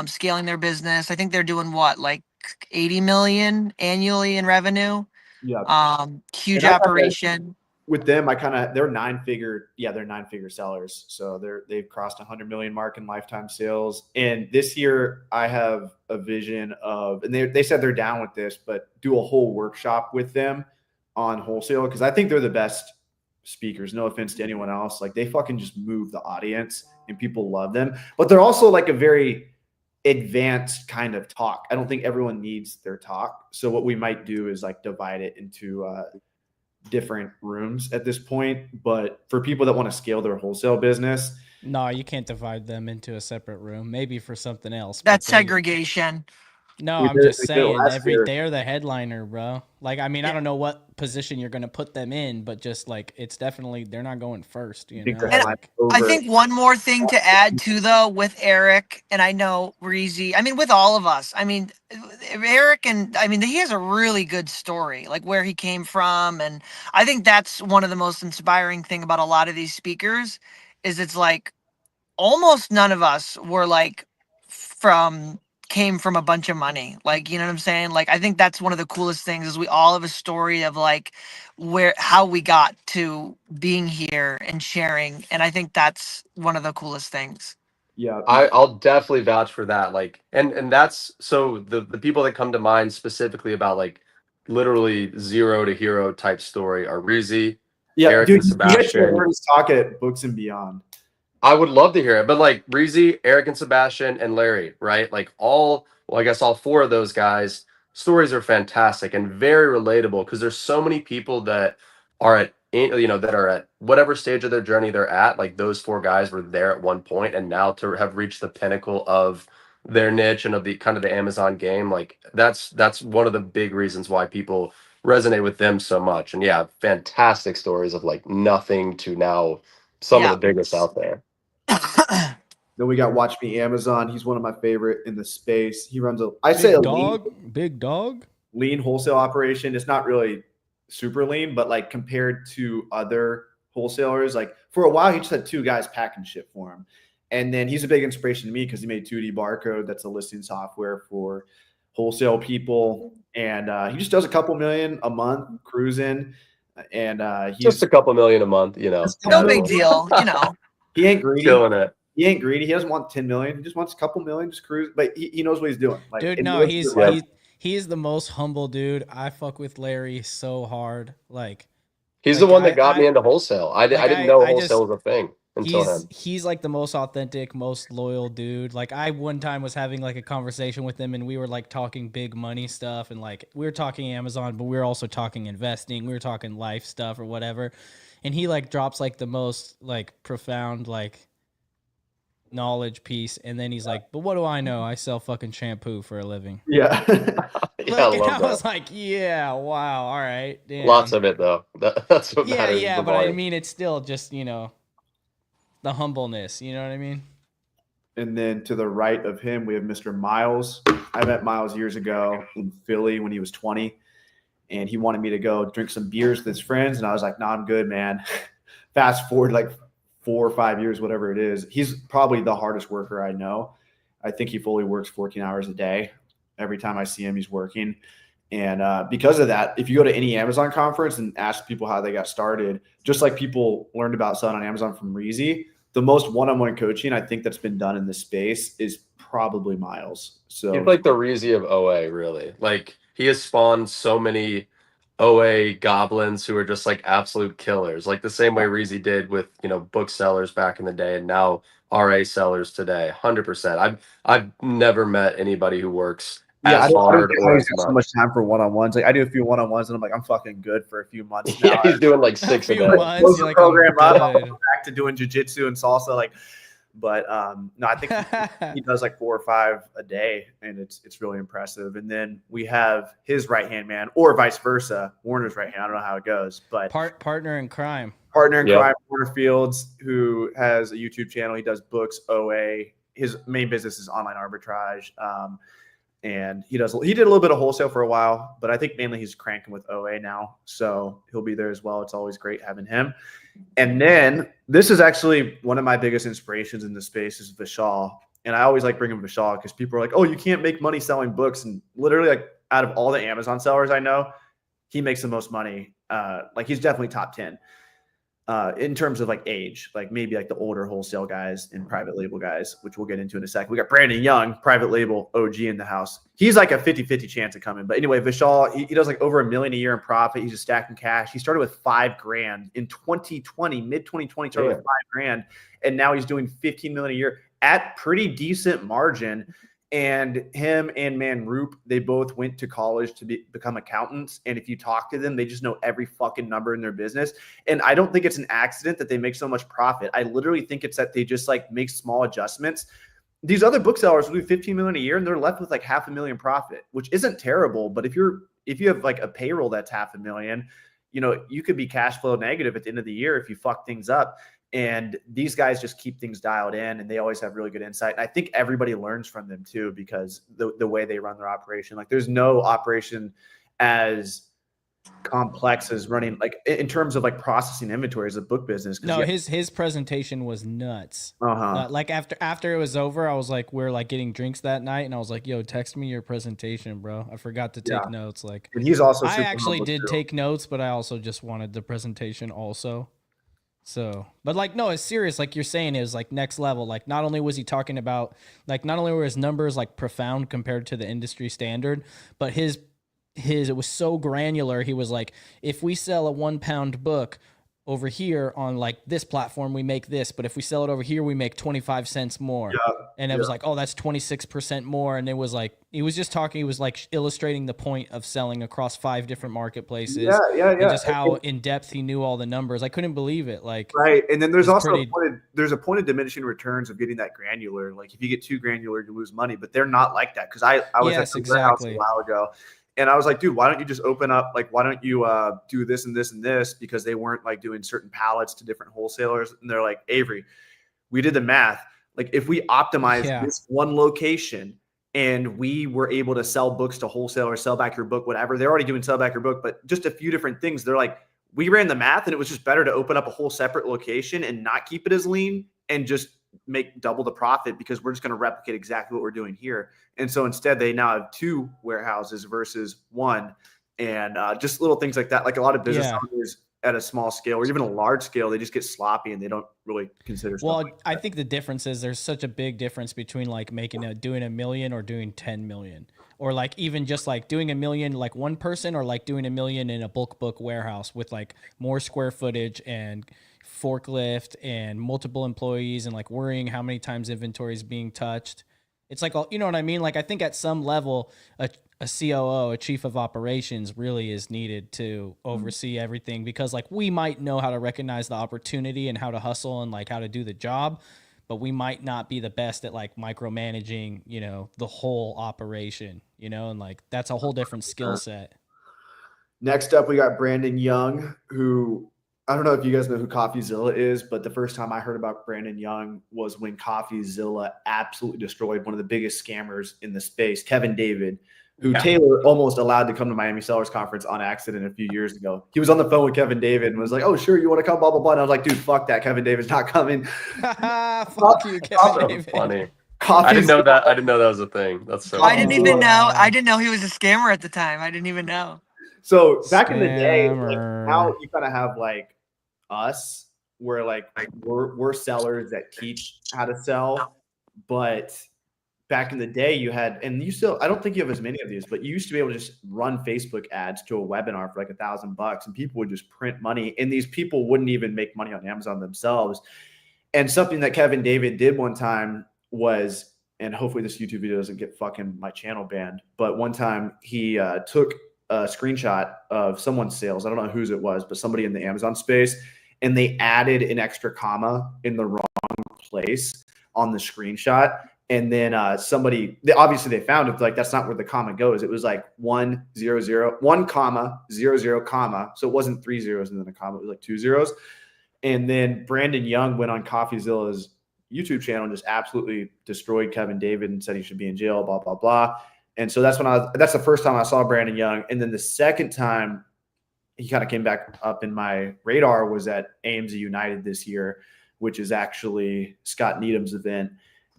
Speaker 3: scaling their business. I think they're doing what, like 80 million annually in revenue.
Speaker 1: Yeah.
Speaker 3: Huge operation.
Speaker 1: With them, they're nine-figure sellers. So they've crossed 100 million mark in lifetime sales. And this year I have a vision of, and they said they're down with this, but do a whole workshop with them on wholesale. Cause I think they're the best speakers. No offense to anyone else. Like they fucking just move the audience and people love them, but they're also like a very advanced kind of talk. I don't think everyone needs their talk. So what we might do is like divide it into, different rooms at this point, but for people that want to scale their wholesale business,
Speaker 4: no, you can't divide them into a separate room. Maybe for something else.
Speaker 3: That's segregation.
Speaker 4: No, I'm just saying they're the headliner, bro. Like, I mean, I don't know what position you're going to put them in, but just like, it's definitely, they're not going first, you know?
Speaker 3: I think one more thing to add too, though, with Eric, and I know Reezy, I mean, with all of us, I mean, Eric, and I mean, he has a really good story, like where he came from. And I think that's one of the most inspiring thing about a lot of these speakers is it's like almost none of us were like came from a bunch of money. Like, you know what I'm saying? Like, I think that's one of the coolest things is we all have a story of like how we got to being here and sharing. And I think that's one of the coolest things.
Speaker 1: Yeah.
Speaker 2: I'll definitely vouch for that. Like, and that's, so the people that come to mind specifically about like literally zero to hero type story are Reezy, Eric, and Sebastian.
Speaker 1: You guys talk at Books and Beyond.
Speaker 2: I would love to hear it, but like Reezy, Eric, and Sebastian, and Larry, right? Like I guess all four of those guys, stories are fantastic and very relatable because there's so many people that are that are at whatever stage of their journey they're at. Like those four guys were there at one point, and now to have reached the pinnacle of their niche and of the kind of the Amazon game, like that's one of the big reasons why people resonate with them so much. And yeah, fantastic stories of like nothing to now some of the biggest out there.
Speaker 1: Then we got Watch Me Amazon. He's one of my favorite in the space. He runs
Speaker 4: big dog
Speaker 1: lean wholesale operation. It's not really super lean, but like compared to other wholesalers, like for a while he just had two guys packing shit for him. And then he's a big inspiration to me because he made 2D Barcode. That's a listing software for wholesale people. And he just does a couple million a month cruising. And he's
Speaker 2: just a couple million a month, you know.
Speaker 3: No big deal, you know.
Speaker 1: He ain't greedy.
Speaker 2: Killing it.
Speaker 1: He ain't greedy. He doesn't want 10 million. He just wants a couple million, just cruise. But he knows what he's doing. Like,
Speaker 4: dude, no, He's the most humble dude. I fuck with Larry so hard.
Speaker 2: He's the
Speaker 4: Like
Speaker 2: one that got me
Speaker 4: I
Speaker 2: into wholesale. I
Speaker 4: like
Speaker 2: didn't know
Speaker 4: I
Speaker 2: wholesale
Speaker 4: just
Speaker 2: was a thing until him.
Speaker 4: he's like the most authentic, most loyal dude. Like I one time was having like a conversation with him and we were like talking big money stuff and like we were talking Amazon, but we were also talking investing. We were talking life stuff or whatever. And he like drops like the most like profound like knowledge piece and then he's like, "But what do I know? I sell fucking shampoo for a living."
Speaker 1: Yeah.
Speaker 2: Yeah, I
Speaker 4: Like and
Speaker 2: love
Speaker 4: I was
Speaker 2: that.
Speaker 4: like, "Yeah, wow. All right.
Speaker 2: Lots
Speaker 4: Damn."
Speaker 2: of it though. That's what
Speaker 4: Yeah,
Speaker 2: matters is
Speaker 4: yeah,
Speaker 2: the
Speaker 4: but I
Speaker 2: volume.
Speaker 4: mean it's still just, the humbleness, you know what I mean?
Speaker 1: And then to the right of him, we have Mr. Miles. I met Miles years ago in Philly when he was 20, and he wanted me to go drink some beers with his friends. And I was like, no, I'm good, man. Fast forward like 4 or 5 years, whatever it is. He's probably the hardest worker I know. I think he fully works 14 hours a day. Every time I see him, he's working. And because of that, if you go to any Amazon conference and ask people how they got started, just like people learned about selling on Amazon from Reezy, the most one-on-one coaching I think that's been done in this space is probably Miles.
Speaker 2: He's
Speaker 1: So
Speaker 2: like the Reezy of OA, really. Like he has spawned so many OA goblins who are just like absolute killers. Like the same way Reezy did with, booksellers back in the day and now RA sellers today. 100%. I've never met anybody who works
Speaker 1: yeah,
Speaker 2: as
Speaker 1: I don't
Speaker 2: hard
Speaker 1: get how
Speaker 2: or
Speaker 1: he's
Speaker 2: as
Speaker 1: got so
Speaker 2: much.
Speaker 1: much time for one-on-ones. Like I do a few one-on-ones and I'm like, I'm fucking good for a few months now.
Speaker 2: Yeah, he's doing like
Speaker 4: A
Speaker 2: 6 a
Speaker 4: few
Speaker 2: day.
Speaker 4: months,
Speaker 1: Close
Speaker 4: you're
Speaker 1: the
Speaker 4: like, "I'm
Speaker 1: program up, I'll
Speaker 4: good."
Speaker 1: go back to doing jujitsu and salsa. But no, I think he does like 4 or 5 a day, and it's really impressive. And then we have his right hand man, or vice versa, Warner's right hand. I don't know how it goes, but
Speaker 4: Partner in crime.
Speaker 1: partner in
Speaker 2: Yep.
Speaker 1: crime, Warner Fields, who has a YouTube channel. He does books, OA. His main business is online arbitrage. And he did a little bit of wholesale for a while, but I think mainly he's cranking with OA now. So he'll be there as well. It's always great having him. And then this is actually one of my biggest inspirations in this space is Vishal. And I always like bringing Vishal because people are like, oh, you can't make money selling books. And literally, like out of all the Amazon sellers I know, he makes the most money. Like he's definitely top 10 in terms of like age, like maybe like the older wholesale guys and private label guys, which we'll get into in a second. We got Brandon Young, private label OG in the house. He's like a 50-50 chance of coming. But anyway, Vishal, he does like over $1 million a year in profit. He's just stacking cash. He started with $5,000 in 2020, mid 2020, started with $5,000. And now he's doing 15 million a year at pretty decent margin. And him and Manroop, they both went to college to become accountants. And if you talk to them, they just know every fucking number in their business. And I don't think it's an accident that they make so much profit. I literally think it's that they just like make small adjustments. These other booksellers will do 15 million a year and they're left with like $500,000 profit, which isn't terrible. But if you have like a payroll that's $500,000, you could be cash flow negative at the end of the year if you fuck things up. And these guys just keep things dialed in and they always have really good insight. And I think everybody learns from them too, because the way they run their operation, like there's no operation as complex as running, like in terms of like processing inventory as a book business.
Speaker 4: No, his presentation was nuts. Like after it was over, I was like, we're like getting drinks that night, and I was like, yo, text me your presentation, bro. I forgot to take notes. Like,
Speaker 1: and he's also
Speaker 4: I actually did
Speaker 1: too.
Speaker 4: take notes, but I also just wanted the presentation also. So, but like, no, it's serious. Like you're saying, it was like next level. Like not only was he talking about, like not only were his numbers like profound compared to the industry standard, but it was so granular. He was like, if we sell a 1 pound book over here on like this platform, we make this, but if we sell it over here, we make 25 cents more. And it was like, oh, that's 26% more. And it was like, he was just talking, he was like illustrating the point of selling across 5 different marketplaces. And just how in depth he knew all the numbers. I couldn't believe it. Like,
Speaker 1: right. And then there's also there's a point of diminishing returns of getting that granular. Like if you get too granular, you lose money, but they're not like that. Cause I was at the warehouse a while ago. And I was like, dude, why don't you just open up? Like, why don't you do this and this and this? Because they weren't like doing certain pallets to different wholesalers. And they're like, Avery, we did the math. Like if we optimize this one location and we were able to sell books to wholesalers, sell back your book, whatever, they're already doing sell back your book, but just a few different things. They're like, we ran the math and it was just better to open up a whole separate location and not keep it as lean and just make double the profit because we're just going to replicate exactly what we're doing here. And so instead they now have 2 warehouses versus 1. And just little things like that. Like a lot of business owners at a small scale or even a large scale, they just get sloppy and they don't really consider stuff
Speaker 4: Well,
Speaker 1: like
Speaker 4: I
Speaker 1: that.
Speaker 4: think the difference is there's such a big difference between like doing a million or doing 10 million, or like even just like doing a million like one person, or like doing a million in a bulk book warehouse with like more square footage and forklift and multiple employees and like worrying how many times inventory is being touched. It's like, you know what I mean? Like I think at some level a COO, a chief of operations, really is needed to oversee everything, because like we might know how to recognize the opportunity and how to hustle and like how to do the job, but we might not be the best at like micromanaging, the whole operation, and like that's a whole different skill set.
Speaker 1: Next up, we got Brandon Young, who I don't know if you guys know who CoffeeZilla is, but the first time I heard about Brandon Young was when CoffeeZilla absolutely destroyed one of the biggest scammers in the space, Kevin David, who Taylor almost allowed to come to Miami Sellers Conference on accident a few years ago. He was on the phone with Kevin David and was like, "Oh, sure, you want to come, blah, blah, blah." And I was like, "Dude, fuck that. Kevin David's not coming."
Speaker 4: Fuck you, Kevin
Speaker 2: So
Speaker 4: David.
Speaker 2: funny.
Speaker 1: Coffee.
Speaker 2: I didn't know that. I didn't know that was a thing. That's so
Speaker 3: I
Speaker 2: funny.
Speaker 3: didn't even know. I didn't know he was a scammer at the time. I didn't even know.
Speaker 1: So back in the day, like
Speaker 4: Scammer.
Speaker 1: now you kind of have like us, where like we're sellers that teach how to sell, but back in the day you had, and you still, I don't think you have as many of these, but you used to be able to just run Facebook ads to a webinar for like $1,000 and people would just print money, and these people wouldn't even make money on Amazon themselves. And something that Kevin David did one time was, and hopefully this YouTube video doesn't get fucking my channel banned, but one time he took a screenshot of someone's sales. I don't know whose it was, but somebody in the Amazon space, and they added an extra comma in the wrong place on the screenshot. And then somebody, obviously they found it, like that's not where the comma goes. It was like 100, 1 comma 00 comma. So it wasn't 3 zeros and then a comma, it was like 2 zeros. And then Brandon Young went on CoffeeZilla's YouTube channel and just absolutely destroyed Kevin David and said he should be in jail, blah, blah, blah. And so that's that's the first time I saw Brandon Young. And then the second time he kind of came back up in my radar was at AMZ United this year, which is actually Scott Needham's event.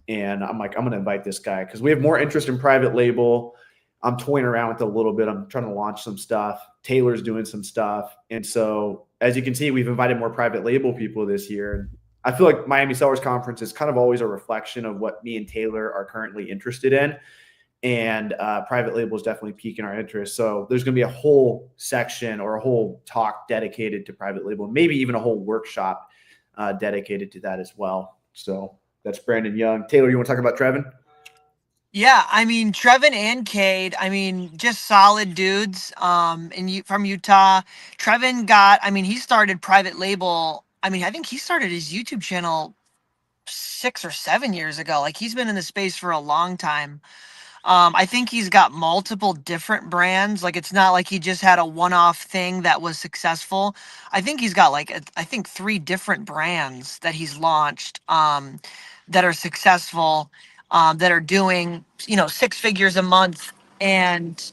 Speaker 1: And I'm like, I'm going to invite this guy because we have more interest in private label. I'm toying around with it a little bit. I'm trying to launch some stuff. Taylor's doing some stuff. And so as you can see, we've invited more private label people this year. I feel like Miami Sellers Conference is kind of always a reflection of what me and Taylor are currently interested in. And private label is definitely piquing our interest. So there's going to be a whole section or a whole talk dedicated to private label, maybe even a whole workshop dedicated to that as well. So that's Brandon Young. Taylor, you want to talk about Trevin?
Speaker 3: Yeah, I mean Trevin and Cade, I mean just solid dudes. From Utah. Trevin he started private label. I mean, I think he started his YouTube channel 6 or 7 years ago. Like he's been in the space for a long time. I think he's got multiple different brands. Like it's not like he just had a one-off thing that was successful. I think he's got like I think 3 different brands that he's launched that are successful, that are doing 6 figures a month, and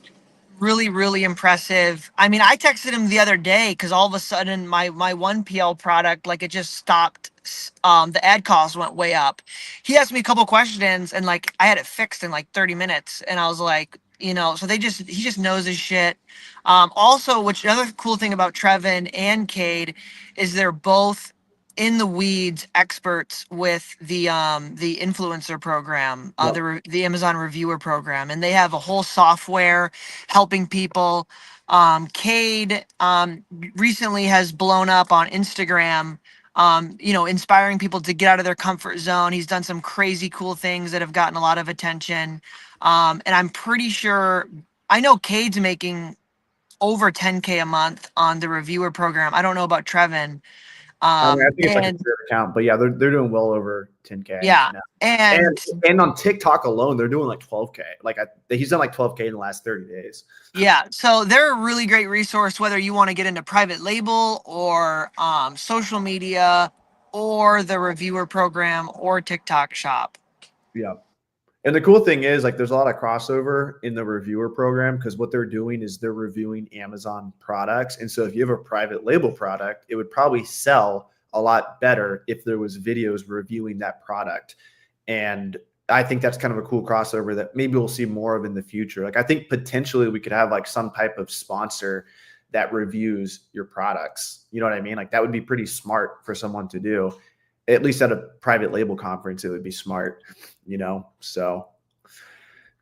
Speaker 3: really really impressive. I mean, I texted him the other day because all of a sudden my 1PL product, like, it just stopped. The ad cost went way up. He asked me a couple questions and like I had it fixed in like 30 minutes, and I was like, so he just knows his shit. Also, which another cool thing about Trevin and Cade is they're both in the weeds experts with the influencer program, the Amazon reviewer program, and they have a whole software helping people. Cade recently has blown up on Instagram, inspiring people to get out of their comfort zone. He's done some crazy cool things that have gotten a lot of attention. And I'm pretty sure, I know Cade's making over 10K a month on the reviewer program. I don't know about Trevin.
Speaker 1: I think it's like a shared account, but yeah, they're doing well over 10K.
Speaker 3: Yeah,
Speaker 1: now.
Speaker 3: and
Speaker 1: on TikTok alone, they're doing like 12K. Like he's done like 12K in the last 30 days.
Speaker 3: yeah, so they're a really great resource whether you want to get into private label or social media or the reviewer program or TikTok shop.
Speaker 1: Yeah. And the cool thing is, like, there's a lot of crossover in the reviewer program because what they're doing is they're reviewing Amazon products. And so if you have a private label product, it would probably sell a lot better if there was videos reviewing that product. And I think that's kind of a cool crossover that maybe we'll see more of in the future. Like, I think potentially we could have like some type of sponsor that reviews your products. You know what I mean? Like that would be pretty smart for someone to do. At least at a private label conference, it would be smart, so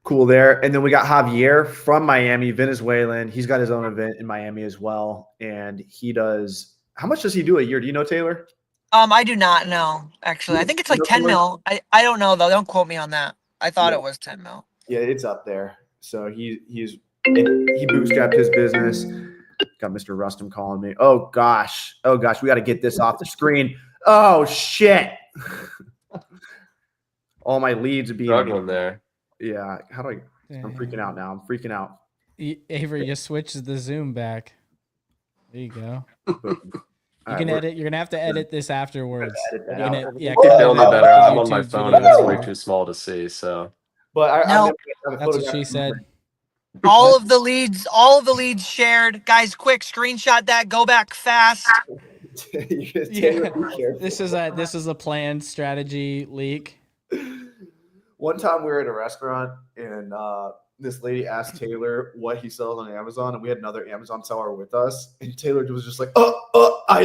Speaker 1: cool there. And then we got Javier from Miami, Venezuelan. He's got his own event in Miami as well. And he does, how much does he do a year? Do you know, Taylor?
Speaker 3: I do not know, actually. I think it's like 10 mil. I don't know though. Don't quote me on that. I thought it was 10 mil.
Speaker 1: Yeah, it's up there. So he bootstrapped his business. Got Mr. Rustum calling me. Oh gosh, we got to get this off the screen. Oh shit! All my leads are being
Speaker 2: struggling there.
Speaker 1: Yeah, how do I? I'm freaking out now. I'm freaking out.
Speaker 4: Avery just switches the Zoom back. There you go. You
Speaker 1: All
Speaker 4: can
Speaker 1: right,
Speaker 4: edit. You're gonna have to edit this afterwards.
Speaker 1: edit that
Speaker 4: You're gonna-
Speaker 1: out.
Speaker 4: yeah,
Speaker 2: Keep
Speaker 4: cut
Speaker 2: feeling
Speaker 4: it
Speaker 2: me
Speaker 4: out
Speaker 2: better.
Speaker 4: for
Speaker 2: I'm on my
Speaker 4: YouTube
Speaker 2: phone and it's way
Speaker 4: videos.
Speaker 2: too small to see. So,
Speaker 1: But I'm
Speaker 3: No.
Speaker 1: gonna have a
Speaker 4: That's what
Speaker 1: photograph.
Speaker 4: she said.
Speaker 3: All of the leads shared. Guys, quick, screenshot that. Go back fast.
Speaker 4: Yeah, this is a planned strategy leak.
Speaker 1: One time we were at a restaurant and this lady asked Taylor what he sells on Amazon, and we had another Amazon seller with us, and Taylor was just like,
Speaker 3: Well, I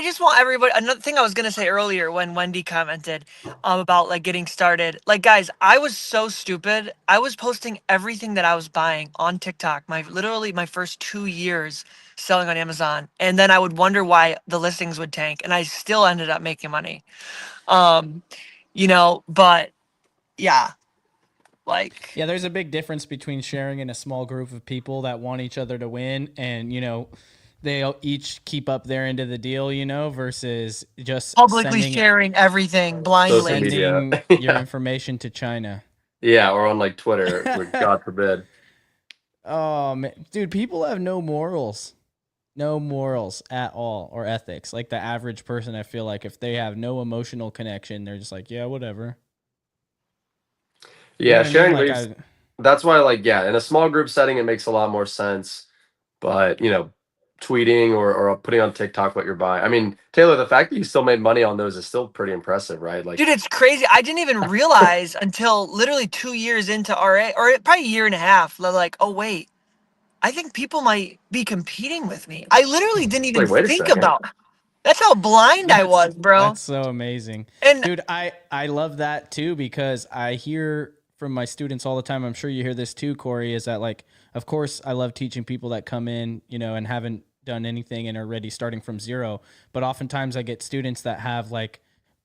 Speaker 3: just want everybody. Another thing I was gonna say earlier when Wendy commented about like getting started. Like, guys, I was so stupid. I was posting everything that I was buying on TikTok. Literally my first 2 years selling on Amazon, and then I would wonder why the listings would tank, and I still ended up making money. But yeah, like
Speaker 4: Yeah, there's a big difference between sharing in a small group of people that want each other to win, and they'll each keep up their end of the deal, versus just
Speaker 3: publicly sharing everything blindly.
Speaker 4: sending
Speaker 2: Yeah.
Speaker 4: your information to China.
Speaker 2: Yeah, or on like Twitter, God forbid.
Speaker 4: Oh man, dude, people have no morals at all, or ethics. Like the average person, I feel like if they have no emotional connection, they're just like, yeah, whatever.
Speaker 2: Yeah,
Speaker 4: what I mean?
Speaker 2: sharing
Speaker 4: Like,
Speaker 2: leads. That's why, in a small group setting, it makes a lot more sense. But tweeting or putting on TikTok what you're buying. I mean, Taylor, the fact that you still made money on those is still pretty impressive, right? Like,
Speaker 3: dude, it's crazy. I didn't even realize until literally 2 years into RA, or probably a year and a half. Like, oh wait, I think people might be competing with me. I literally didn't even
Speaker 2: wait a
Speaker 3: think
Speaker 2: second.
Speaker 3: about. That's how blind I was, bro.
Speaker 4: That's so amazing.
Speaker 3: And
Speaker 4: dude, I love that too, because I hear from my students all the time. I'm sure you hear this too, Corey, is that like, of course, I love teaching people that come in, and haven't done anything and are already starting from zero. But oftentimes I get students that have like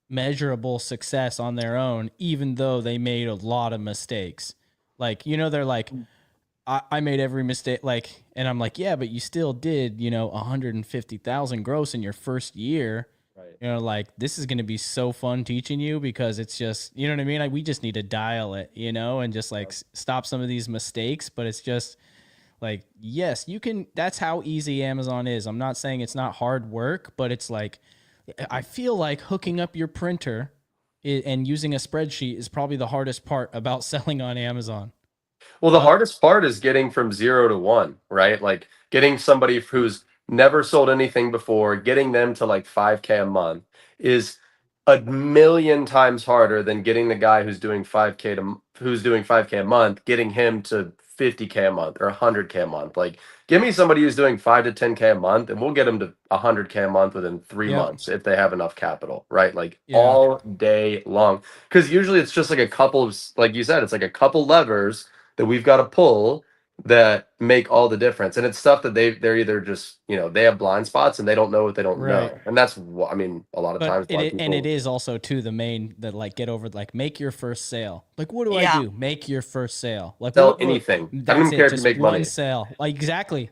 Speaker 4: measurable success on their own, even though they made a lot of mistakes. Like, they're like, I made every mistake, like, and I'm like, yeah, but you still did, 150,000 gross in your first year.
Speaker 2: Right.
Speaker 4: Like, this is going to be so fun teaching you, because it's just, you know what I mean? Like, we just need to dial it, and just like stop some of these mistakes. But it's just like, yes, you can. That's how easy Amazon is. I'm not saying it's not hard work, but it's like, I feel like hooking up your printer and using a spreadsheet is probably the hardest part about selling on Amazon.
Speaker 2: Well, the hardest part is getting from 0 to 1, right? Like getting somebody who's never sold anything before, getting them to like 5K a month is a million times harder than getting the guy who's doing 5K a month, getting him to 50K a month or 100K a month. Like, give me somebody who's doing 5 to 10K a month, and we'll get them to 100K a month within 3 months if they have enough capital, right? Like all day long. Because usually it's just like a couple of, like you said, it's like a couple levers that we've got to pull that make all the difference. And it's stuff that they're either just, they have blind spots and they don't know what they don't know. And that's what, I mean, a lot of times.
Speaker 4: And it is also too the main that like get over, like make your first sale. Like, what do I do? Make your first sale. Like
Speaker 2: sell anything.
Speaker 4: That's
Speaker 2: I don't care
Speaker 4: just
Speaker 2: to make
Speaker 4: one
Speaker 2: money.
Speaker 4: sale. Like, exactly.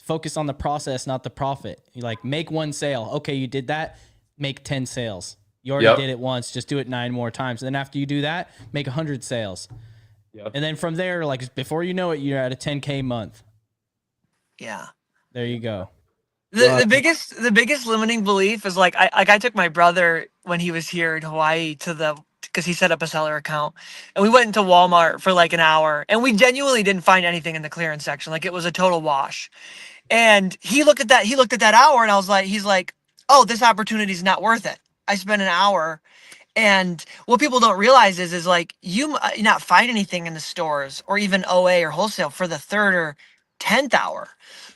Speaker 4: Focus on the process, not the profit. You like make one sale. Okay, you did that. Make 10 sales. You already did it once. Just do it 9 more times. And then after you do that, make 100 sales. And then from there, like before you know it, you're at a 10K month.
Speaker 3: yeah,
Speaker 4: there you go.
Speaker 3: The biggest limiting belief is like I took my brother when he was here in Hawaii because he set up a seller account, and we went into Walmart for like an hour, and we genuinely didn't find anything in the clearance section. Like, it was a total wash. And he looked at that hour, and he's like, oh, this opportunity is not worth it. I spent an hour. And what people don't realize is like you might not find anything in the stores or even OA or wholesale for the third or 10th hour.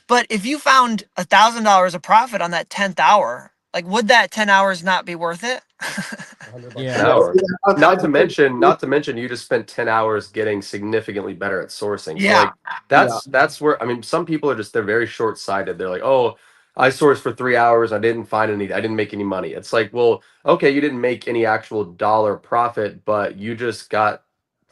Speaker 3: But if you found $1,000 of profit on that 10th hour, like would that 10 hours not be worth it?
Speaker 2: $100 an
Speaker 4: Yeah.
Speaker 2: hour.
Speaker 1: I
Speaker 2: Not to mention, you just spent 10 hours getting significantly better at sourcing. So
Speaker 3: Yeah.
Speaker 2: like
Speaker 1: yeah,
Speaker 2: that's where I mean, some people are just they're very short sighted. They're like, oh, I sourced for 3 hours. I didn't make any money. It's like, well, okay, you didn't make any actual dollar profit, but you just got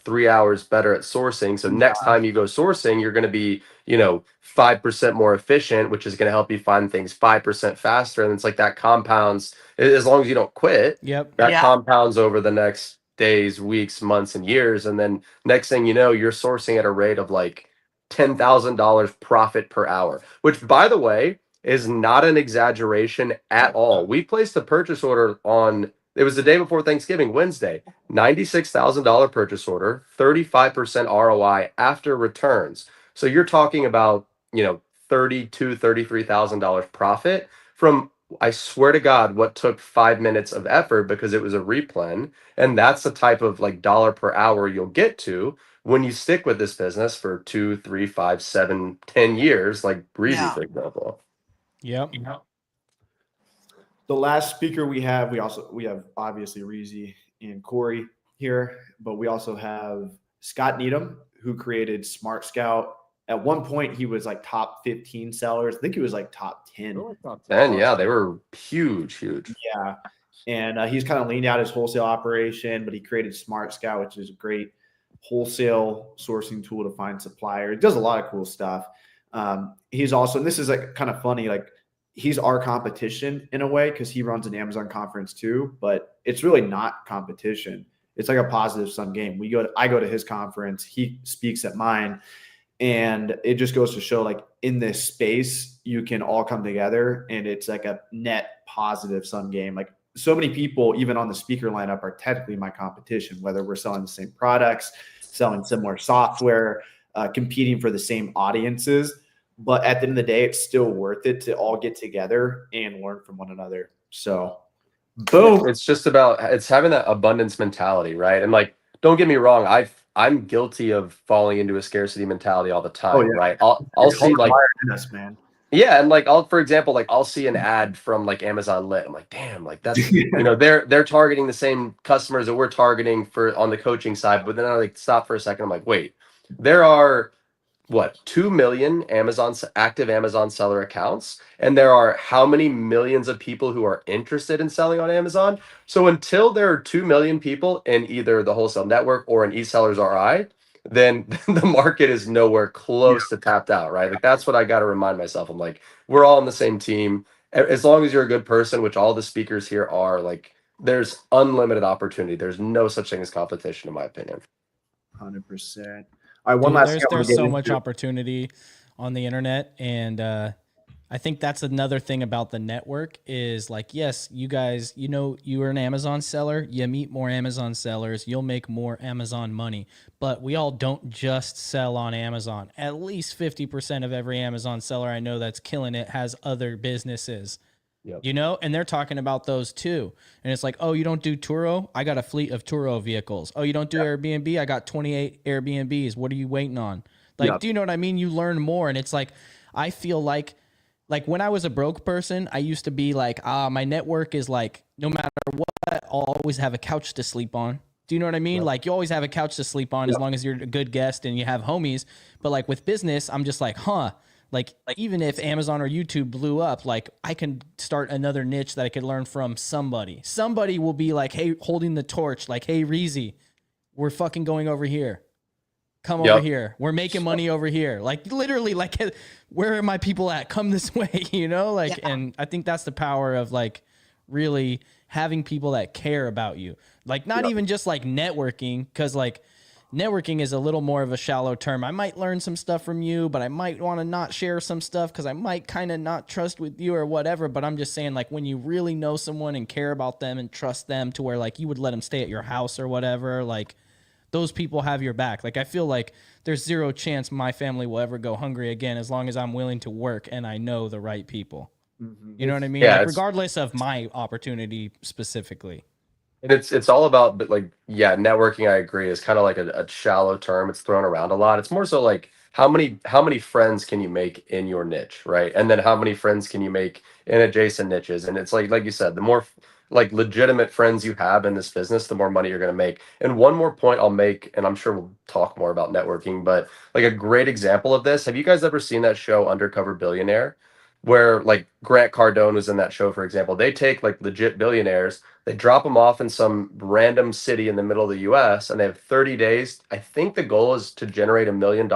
Speaker 2: 3 hours better at sourcing. So next
Speaker 1: yeah,
Speaker 2: time you go sourcing, you're going to be, 5% more efficient, which is going to help you find things 5% faster. And it's like that compounds as long as you don't quit,
Speaker 4: Yep.
Speaker 2: that
Speaker 3: Yeah.
Speaker 2: compounds over the next days, weeks, months, and years. And then next thing you know, you're sourcing at a rate of like $10,000 profit per hour, which by the way is not an exaggeration at all. We placed a purchase order on it was the day before Thanksgiving, Wednesday, $96,000 purchase order, 35% ROI after returns. So you're talking about, $33,000 profit from, I swear to God, what took 5 minutes of effort because it was a replen. And that's the type of like dollar per hour you'll get to when you stick with this business for 2, 3, 5, 7, 10 years, like Breezy,
Speaker 3: Yeah.
Speaker 2: for example.
Speaker 4: Yep.
Speaker 1: the last speaker we have obviously Reezy and Corey here, but we also have Scott Needham, who created Smart Scout. At one point, he was like top 15 sellers. I think he was like top 10.
Speaker 2: Top 10, yeah, they were huge.
Speaker 1: Yeah. And he's kind of leaned out his wholesale operation, but he created Smart Scout, which is a great wholesale sourcing tool to find suppliers. It does a lot of cool stuff. He's also, and this is like kind of funny, like he's our competition in a way because he runs an Amazon conference too, but it's really not competition. It's like a positive sum game. I go to his conference, he speaks at mine, and it just goes to show like in this space, you can all come together and it's like a net positive sum game. Like so many people, even on the speaker lineup, are technically my competition, whether we're selling the same products, selling similar software, competing for the same audiences. But at the end of the day, it's still worth it to all get together and learn from one another. So, boom.
Speaker 2: It's just about it's having that abundance mentality, right? And like, don't get me wrong, I'm guilty of falling into a scarcity mentality all the
Speaker 1: Oh,
Speaker 2: time,
Speaker 1: yeah.
Speaker 2: right? I'll
Speaker 1: It's
Speaker 2: see like
Speaker 1: hardwired in us, man.
Speaker 2: yeah, and like for example, like I'll see an ad from like Amazon Lit. I'm like, damn, like that's they're targeting the same customers that we're targeting for on the coaching side. But then I like stop for a second. I'm like, wait, there are what 2 million active Amazon seller accounts, and there are how many millions of people who are interested in selling on Amazon. So until there are 2 million people in either the wholesale network or an eSellers RI, then the market is nowhere close to tapped out, right? Like that's what I got to remind myself. I'm like, we're all on the same team. As long as you're a good person, which all the speakers here are, like there's unlimited opportunity. There's no such thing as competition, in my opinion.
Speaker 1: 100%. All right, one
Speaker 4: Dude,
Speaker 1: last thing I want
Speaker 4: there's
Speaker 1: to get
Speaker 4: so
Speaker 1: into.
Speaker 4: much opportunity on the internet, and I think that's another thing about the network is like, yes, you guys, you are an Amazon seller, you meet more Amazon sellers, you'll make more Amazon money, but we all don't just sell on Amazon. At least 50% of every Amazon seller I know that's killing it has other businesses.
Speaker 2: Yep.
Speaker 4: And they're talking about those too. And it's like, oh, you don't do Turo? I got a fleet of Turo vehicles. Oh, you don't do Airbnb? I got 28 Airbnbs. What are you waiting on? Like, do you know what I mean? You learn more. And it's like, I feel like when I was a broke person, I used to be like, my network is like, no matter what, I'll always have a couch to sleep on. Do you know what I mean?
Speaker 2: Yep.
Speaker 4: Like you always have a couch to sleep on as long as you're a good guest and you have homies. But like with business, I'm just like, like even if Amazon or YouTube blew up, like I can start another niche that I could learn from somebody. Somebody will be like, hey, holding the torch, like, hey, Reezy, we're fucking going over here. Come over here. We're making money over here. Like literally, like, where are my people at? Come this way, Like, and I think that's the power of like really having people that care about you. Like not even just like networking, because like networking is a little more of a shallow term. I might learn some stuff from you, but I might want to not share some stuff because I might kind of not trust with you or whatever. But I'm just saying, like, when you really know someone and care about them and trust them to where like you would let them stay at your house or whatever, like those people have your back. Like I feel like there's zero chance my family will ever go hungry again as long as I'm willing to work and I know the right people. You know what I mean?
Speaker 2: Yeah,
Speaker 4: like regardless of my opportunity specifically.
Speaker 2: And it's all about, but like, yeah, networking, I agree, is kind of like a shallow term. It's thrown around a lot. It's more so like how many friends can you make in your niche, right? And then how many friends can you make in adjacent niches? And it's like you said, the more like legitimate friends you have in this business, the more money you're going to make. And one more point I'll make, and I'm sure we'll talk more about networking, but like a great example of this, have you guys ever seen that show Undercover Billionaire? Where like Grant Cardone was in that show, for example. They take like legit billionaires, they drop them off in some random city in the middle of the US, and they have 30 days. I think the goal is to generate $1 million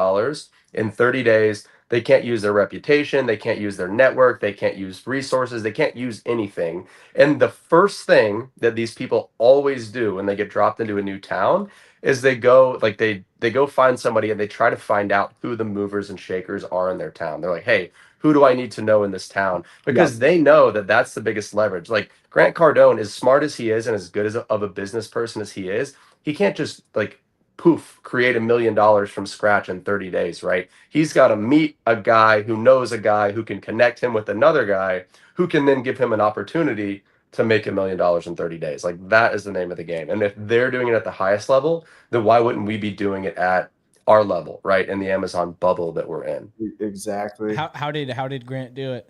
Speaker 2: in 30 days. They can't use their reputation, they can't use their network, they can't use resources, they can't use anything. And the first thing that these people always do when they get dropped into a new town is they go like they go find somebody and they try to find out who the movers and shakers are in their town. They're like, "Hey, who do I need to know in this town?"
Speaker 1: Yeah.
Speaker 2: Because they know that that's the biggest leverage. Like Grant Cardone, as smart as he is and as good as of a business person as he is, he can't just like poof create $1 million from scratch in 30 days, right? He's got to meet a guy who knows a guy who can connect him with another guy who can then give him an opportunity to make $1 million in 30 days. Like that is the name of the game. And if they're doing it at the highest level, then why wouldn't we be doing it at our level, right? In the Amazon bubble that we're in.
Speaker 1: Exactly.
Speaker 4: How did Grant do it?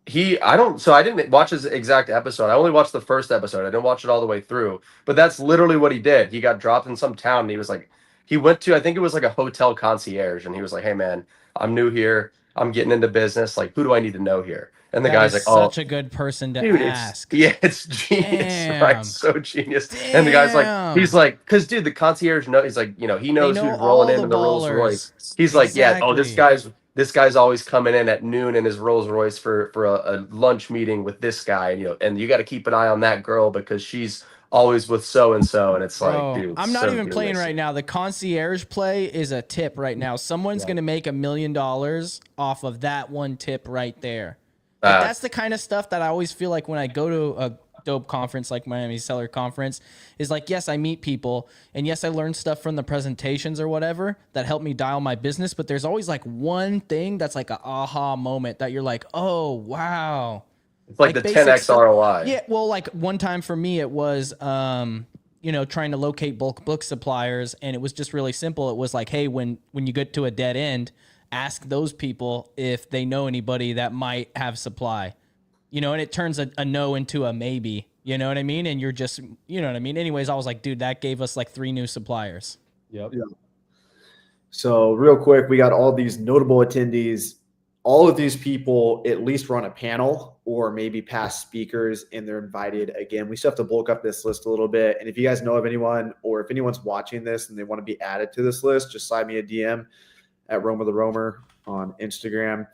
Speaker 2: I didn't watch his exact episode. I only watched the first episode. I didn't watch it all the way through. But that's literally what he did. He got dropped in some town and he was like, he went to, I think it was like a hotel concierge, and he was like, "Hey man, I'm new here. I'm getting into business. Like, who do I need to know here?" And the
Speaker 4: That
Speaker 2: guy's
Speaker 4: is
Speaker 2: like, "Oh,
Speaker 4: such a good person to
Speaker 2: dude,
Speaker 4: ask.
Speaker 2: it's genius, right?
Speaker 4: Damn.
Speaker 2: So genius." And the guy's like,
Speaker 4: Damn.
Speaker 2: he's like, because dude, the concierge know, he's like, he knows
Speaker 4: know
Speaker 2: who's
Speaker 4: all
Speaker 2: rolling
Speaker 4: the
Speaker 2: in the Rolls
Speaker 4: ballers.
Speaker 2: Royce. He's like, yeah, oh,
Speaker 4: Exactly.
Speaker 2: this guy's always coming in at noon in his Rolls Royce for a lunch meeting with this guy, and you got to keep an eye on that girl because she's always with so and so. And it's like,
Speaker 4: Bro,
Speaker 2: dude,
Speaker 4: I'm not
Speaker 2: so
Speaker 4: even playing
Speaker 2: genius.
Speaker 4: right now. The concierge play is a tip right now. Someone's
Speaker 2: Yeah.
Speaker 4: going to make $1 million off of that one tip right there. Like that's the kind of stuff that I always feel like when I go to a dope conference like Miami Seller Conference is like, yes, I meet people and yes, I learn stuff from the presentations or whatever that help me dial my business. But there's always like one thing that's like an aha moment that you're like, oh, wow.
Speaker 2: It's like the
Speaker 4: basic
Speaker 2: 10x
Speaker 4: stuff.
Speaker 2: ROI.
Speaker 4: Yeah. Well, like one time for me, it was, trying to locate bulk book suppliers. And it was just really simple. It was like, hey, when you get to a dead end, ask those people if they know anybody that might have supply, and it turns a no into a maybe, you know what I mean? And you're just, you know what I mean? Anyways, I was like, dude, that gave us like 3 new suppliers.
Speaker 2: Yep.
Speaker 1: Yeah. So real quick, we got all these notable attendees. All of these people at least run a panel or maybe past speakers, and they're invited again. We still have to bulk up this list a little bit. And if you guys know of anyone, or if anyone's watching this and they want to be added to this list, just slide me a DM at Romer the Romer on Instagram.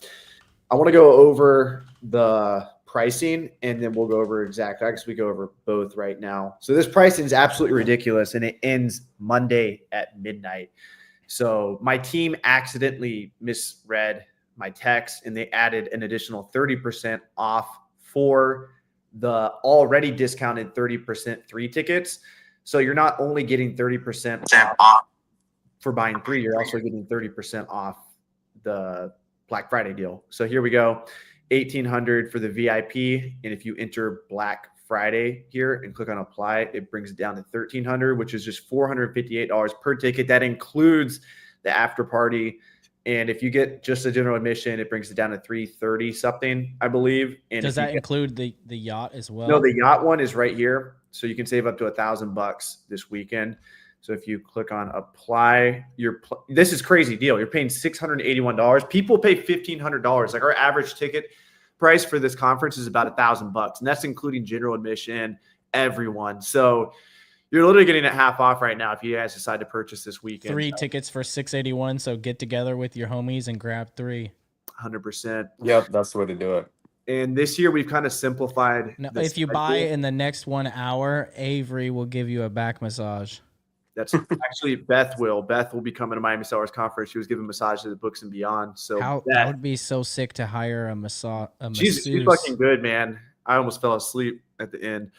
Speaker 1: I want to go over the pricing, and then we'll go over exact. I guess we go over both right now. So this pricing is absolutely ridiculous, and it ends Monday at midnight. So my team accidentally misread my text, and they added an additional 30% off for the already discounted 30% 3 tickets. So you're not only getting 30% off for buying 3, you're also getting 30% off the Black Friday deal. So here we go. $1,800 for the VIP. And if you enter Black Friday here and click on apply, it brings it down to $1,300, which is just $458 per ticket. That includes the after party. And if you get just a general admission, it brings it down to $330 something, I believe. And
Speaker 4: does that include the yacht as well?
Speaker 1: No, the yacht one is right here. So you can save up to $1,000 this weekend. So if you click on apply, this is crazy deal. You're paying $681. People pay $1,500. Like our average ticket price for this conference is about $1,000, and that's including general admission, everyone. So you're literally getting it half off right now if you guys decide to purchase this weekend.
Speaker 4: 3 tickets for $681. So get together with your homies and grab 3.
Speaker 1: 100%.
Speaker 2: Yep, that's the way to do it.
Speaker 1: And this year we've kind of simplified.
Speaker 4: Now, if you buy in the next 1 hour, Avery will give you a back massage.
Speaker 1: That's actually Beth will be coming to Miami Sellers Conference. She was giving massages at Books and Beyond. So
Speaker 4: that would be so sick to hire a massage.
Speaker 1: She's fucking good, man. I almost fell asleep at the end.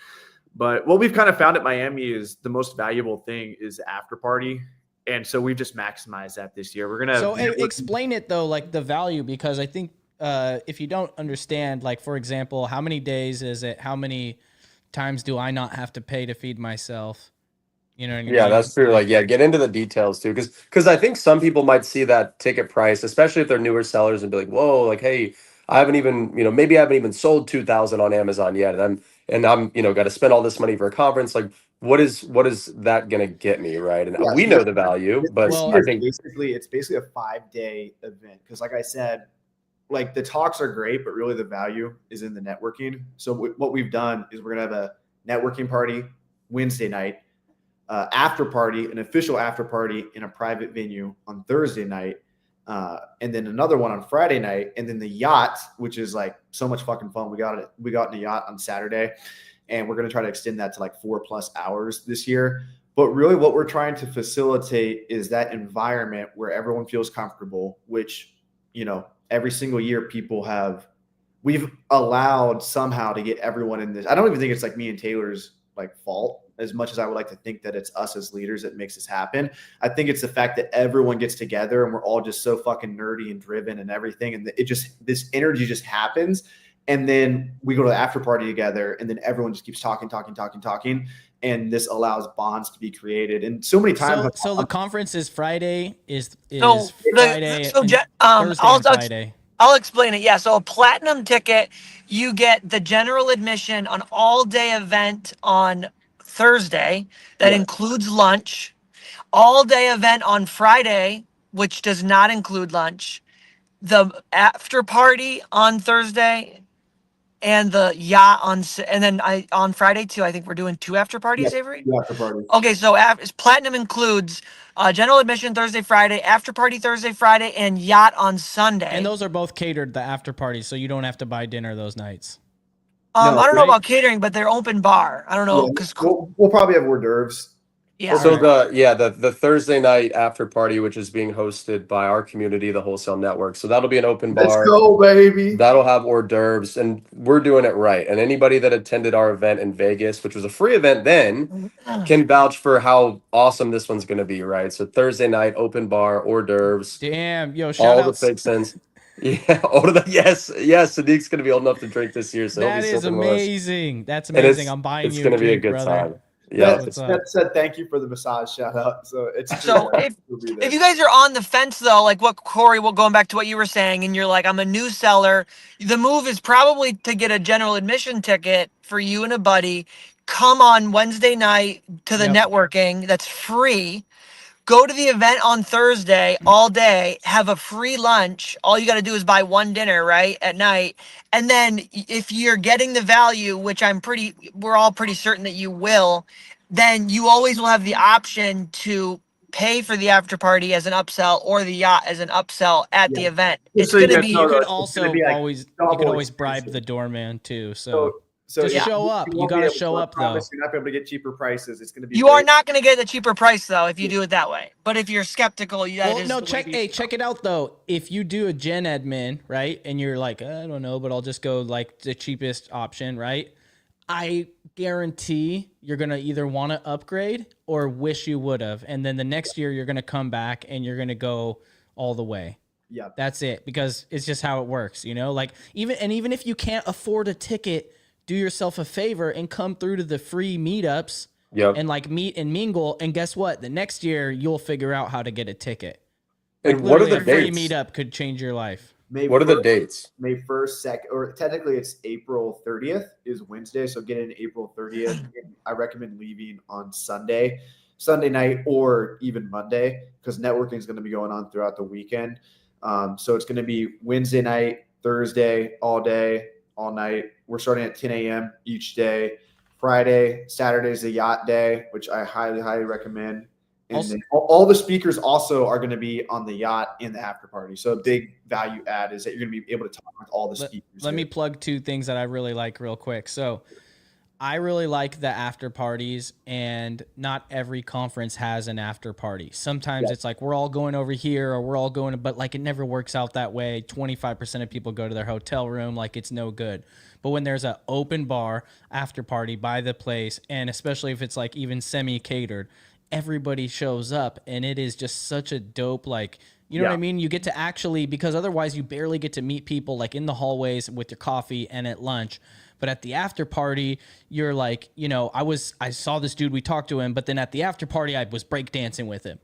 Speaker 1: But what we've kind of found at Miami is the most valuable thing is the after party. And so we've just maximized that this year. We're going to.
Speaker 4: So explain it though, like the value, because I think if you don't understand, like, for example, how many days is it? How many times do I not have to pay to feed myself? You know what I mean?
Speaker 2: Yeah, that's true. Like, yeah, get into the details too, because I think some people might see that ticket price, especially if they're newer sellers, and be like, "Whoa, like, hey, I haven't even, maybe I haven't even sold 2,000 on Amazon yet, and I'm, got to spend all this money for a conference. Like, what is that gonna get me, right?" And
Speaker 1: Yeah,
Speaker 2: we
Speaker 1: so
Speaker 2: know the value, but
Speaker 1: this
Speaker 2: I
Speaker 1: year
Speaker 2: think,
Speaker 1: it's basically a 5-day event because, like I said, like the talks are great, but really the value is in the networking. So what we've done is we're gonna have a networking party Wednesday night, after party, an official after party in a private venue on Thursday night, and then another one on Friday night, and then the yacht, which is like so much fucking fun. We got in a yacht on Saturday, and we're gonna try to extend that to like 4+ hours this year. But really, what we're trying to facilitate is that environment where everyone feels comfortable, which, every single year we've allowed somehow to get everyone in this. I don't even think it's like me and Taylor's like fault as much as I would like to think that it's us as leaders that makes this happen. I think it's the fact that everyone gets together and we're all just so fucking nerdy and driven and everything. And this energy just happens. And then we go to the after party together and then everyone just keeps talking. And this allows bonds to be created. And so many times.
Speaker 4: So the conference is Friday, is
Speaker 3: So
Speaker 4: Friday,
Speaker 3: so
Speaker 4: and Thursday
Speaker 3: I'll
Speaker 4: and Friday.
Speaker 3: I'll explain it. Yeah. So a platinum ticket, you get the general admission on all day event on Thursday. That
Speaker 1: Right.
Speaker 3: includes lunch. All day event on Friday, which does not include lunch. The after party on Thursday and the yacht and then on Friday too. I think we're doing 2 after
Speaker 1: Yeah,
Speaker 3: parties, Avery.
Speaker 1: the after party.
Speaker 3: Okay, so platinum includes general admission Thursday, Friday, after party Thursday, Friday, and yacht on Sunday.
Speaker 4: And those are both catered, the after parties, so you don't have to buy dinner those nights.
Speaker 3: I don't know
Speaker 4: right?
Speaker 3: about catering, but they're open bar. I don't know
Speaker 1: Yeah,
Speaker 3: because
Speaker 1: we'll probably have hors d'oeuvres.
Speaker 3: yeah.
Speaker 2: so
Speaker 4: Alright.
Speaker 2: the Thursday night after party, which is being hosted by our community, the Wholesale Network. So that'll be an open
Speaker 1: Let's
Speaker 2: bar.
Speaker 1: go, baby.
Speaker 2: That'll have hors d'oeuvres, and we're doing it right. And anybody that attended our event in Vegas, which was a free event then, can vouch for how awesome this one's going to be, right? So Thursday night, open bar, hors d'oeuvres,
Speaker 4: Damn, yo, shout
Speaker 2: all the
Speaker 4: outs.
Speaker 2: fixins. Yeah, yes. Sadiq's going to be old enough to drink this year, so he'll
Speaker 4: That
Speaker 2: be
Speaker 4: is
Speaker 2: sipping with us.
Speaker 4: amazing. That's
Speaker 2: And
Speaker 4: amazing. I'm buying
Speaker 2: it's
Speaker 4: you
Speaker 2: going
Speaker 4: a
Speaker 2: to be a
Speaker 4: drink,
Speaker 2: good
Speaker 4: brother.
Speaker 2: time. Yeah.
Speaker 4: What's up?
Speaker 1: That said, thank you for the massage shout out. So it's
Speaker 3: So if you guys are on the fence though, like what Corey, going back to what you were saying, and you're like, I'm a new seller, the move is probably to get a general admission ticket for you and a buddy. Come on Wednesday night to the
Speaker 4: Yep.
Speaker 3: networking. That's free. Go to the event on Thursday all day, have a free lunch. All you got to do is buy one dinner, right, at night. And then if you're getting the value, which we're all pretty certain that you will, then you always will have the option to pay for the after party as an upsell or the yacht as an upsell at the event. It's
Speaker 1: so you
Speaker 3: going to
Speaker 1: guys
Speaker 3: be
Speaker 1: know,
Speaker 4: You could
Speaker 1: it's
Speaker 4: also
Speaker 1: gonna be like
Speaker 4: always
Speaker 1: double
Speaker 4: bribe
Speaker 1: expensive.
Speaker 4: the doorman too. So
Speaker 1: So
Speaker 4: just
Speaker 1: yeah,
Speaker 4: show up. You
Speaker 1: won't
Speaker 4: gotta
Speaker 1: be able
Speaker 4: show
Speaker 1: to
Speaker 4: up,
Speaker 1: promise
Speaker 4: though.
Speaker 1: You're not gonna be able to get cheaper prices. It's gonna be.
Speaker 3: you are not going to get a cheaper price though if you do it that way. But if you're skeptical,
Speaker 4: Well, no, check it out though. If you do a gen admin, right, and you're like, I don't know, but I'll just go like the cheapest option, right? I guarantee you're gonna either want to upgrade or wish you would have, and then the next year you're gonna come back and you're gonna go all the way.
Speaker 1: Yeah,
Speaker 4: That's it, because it's just how it works, Like even if you can't afford a ticket, do yourself a favor and come through to the free meetups.
Speaker 2: Yep.
Speaker 4: And like meet and mingle, and guess what? The next year you'll figure out how to get a ticket.
Speaker 2: And what are the
Speaker 4: A free
Speaker 2: dates?
Speaker 4: meetup could change your life.
Speaker 2: What are the dates?
Speaker 1: May 1st, 2nd, or technically it's April 30th is Wednesday. So get in April 30th. And I recommend leaving on Sunday night, or even Monday, because networking is going to be going on throughout the weekend. So it's going to be Wednesday night, Thursday, all day, all night. We're starting at 10 a.m. each day. Friday, Saturday is the yacht day, which I highly, highly recommend. And
Speaker 4: Also-
Speaker 1: then all the speakers also are going to be on the yacht in the after party. So a big value add is that you're going to be able to talk with all the speakers.
Speaker 4: Let me plug 2 things that I really like real quick. So I really like the after parties, and not every conference has an after party. Sometimes it's like we're all going over here or we're all going, but like it never works out that way. 25% of people go to their hotel room, like it's no good. But when there's an open bar after party by the place, and especially if it's like even semi-catered, everybody shows up, and it is just such a dope like You know what I
Speaker 1: Yeah.
Speaker 4: mean? You get to actually, because otherwise you barely get to meet people like in the hallways with your coffee and at lunch. But at the after party, you're like, you know, I saw this dude, we talked to him, but then at the after party, I was breakdancing with him.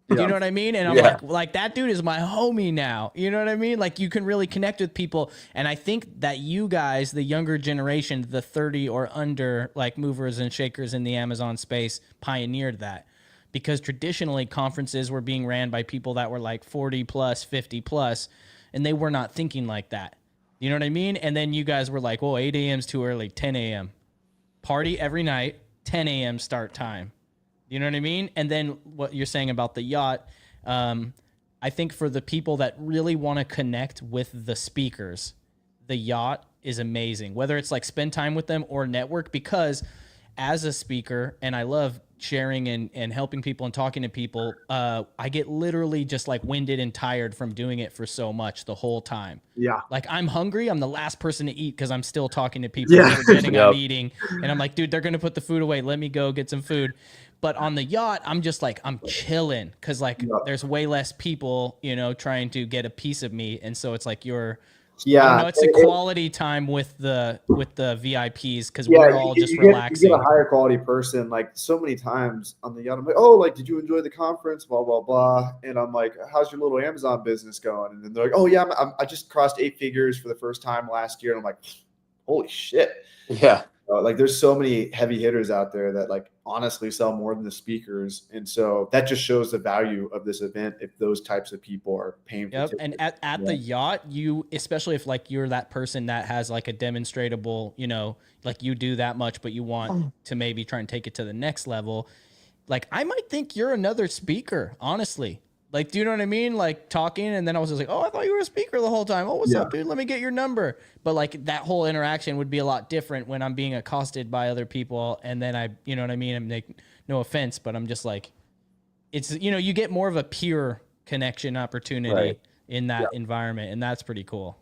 Speaker 4: Do you know what I mean? And I'm
Speaker 2: Yeah.
Speaker 4: like that dude is my homie now. You know what I mean? Like you can really connect with people. And I think that you guys, the younger generation, the 30 or under like movers and shakers in the Amazon space, pioneered that. Because traditionally conferences were being ran by people that were like 40 plus, 50 plus, and they were not thinking like that. You know what I mean? And then you guys were like, well, 8 a.m. is too early, 10 a.m. Party every night, 10 a.m. start time. You know what I mean? And then what you're saying about the yacht, I think for the people that really want to connect with the speakers, the yacht is amazing. Whether it's like spend time with them or network, because as a speaker, and I love sharing and helping people and talking to people, I get literally just like winded and tired from doing it for so much the whole time.
Speaker 1: Yeah.
Speaker 4: Like I'm hungry. I'm the last person to eat because I'm still talking to people,
Speaker 1: Yeah.
Speaker 4: forgetting
Speaker 2: Yep.
Speaker 4: I'm eating. And I'm like, dude, they're going to put the food away. Let me go get some food. But on the yacht, I'm just like, I'm chilling because like there's way less people, you know, trying to get a piece of me. And so it's like I don't
Speaker 1: Yeah.
Speaker 4: know, it's a quality time with the VIPs because
Speaker 1: Yeah,
Speaker 4: we're all just
Speaker 1: you get a
Speaker 4: relaxing.
Speaker 1: higher quality person. Like so many times on the yacht, I'm like, oh, like, did you enjoy the conference? Blah blah blah. And I'm like, how's your little Amazon business going? And then they're like, oh yeah, I just crossed 8 figures for the first time last year. And I'm like, holy shit.
Speaker 2: Yeah.
Speaker 1: Like there's so many heavy hitters out there that like honestly sell more than the speakers. And so that just shows the value of this event if those types of people are paying for
Speaker 4: Yep.
Speaker 1: tickets.
Speaker 4: And at the yacht, you, especially if like you're that person that has like a demonstratable, you know, like you do that much, but you want to maybe try and take it to the next level. Like I might think you're another speaker, honestly. Like, do you know what I mean? Like talking, and then I was just like, oh, I thought you were a speaker the whole time. Oh, what's
Speaker 1: Yeah.
Speaker 4: up, dude? Let me get your number. But like that whole interaction would be a lot different when I'm being accosted by other people, and then you know what I mean? I'm like, no offense, but I'm just like, it's, you know, you get more of a pure connection opportunity
Speaker 2: Right.
Speaker 4: in that environment, and that's pretty cool.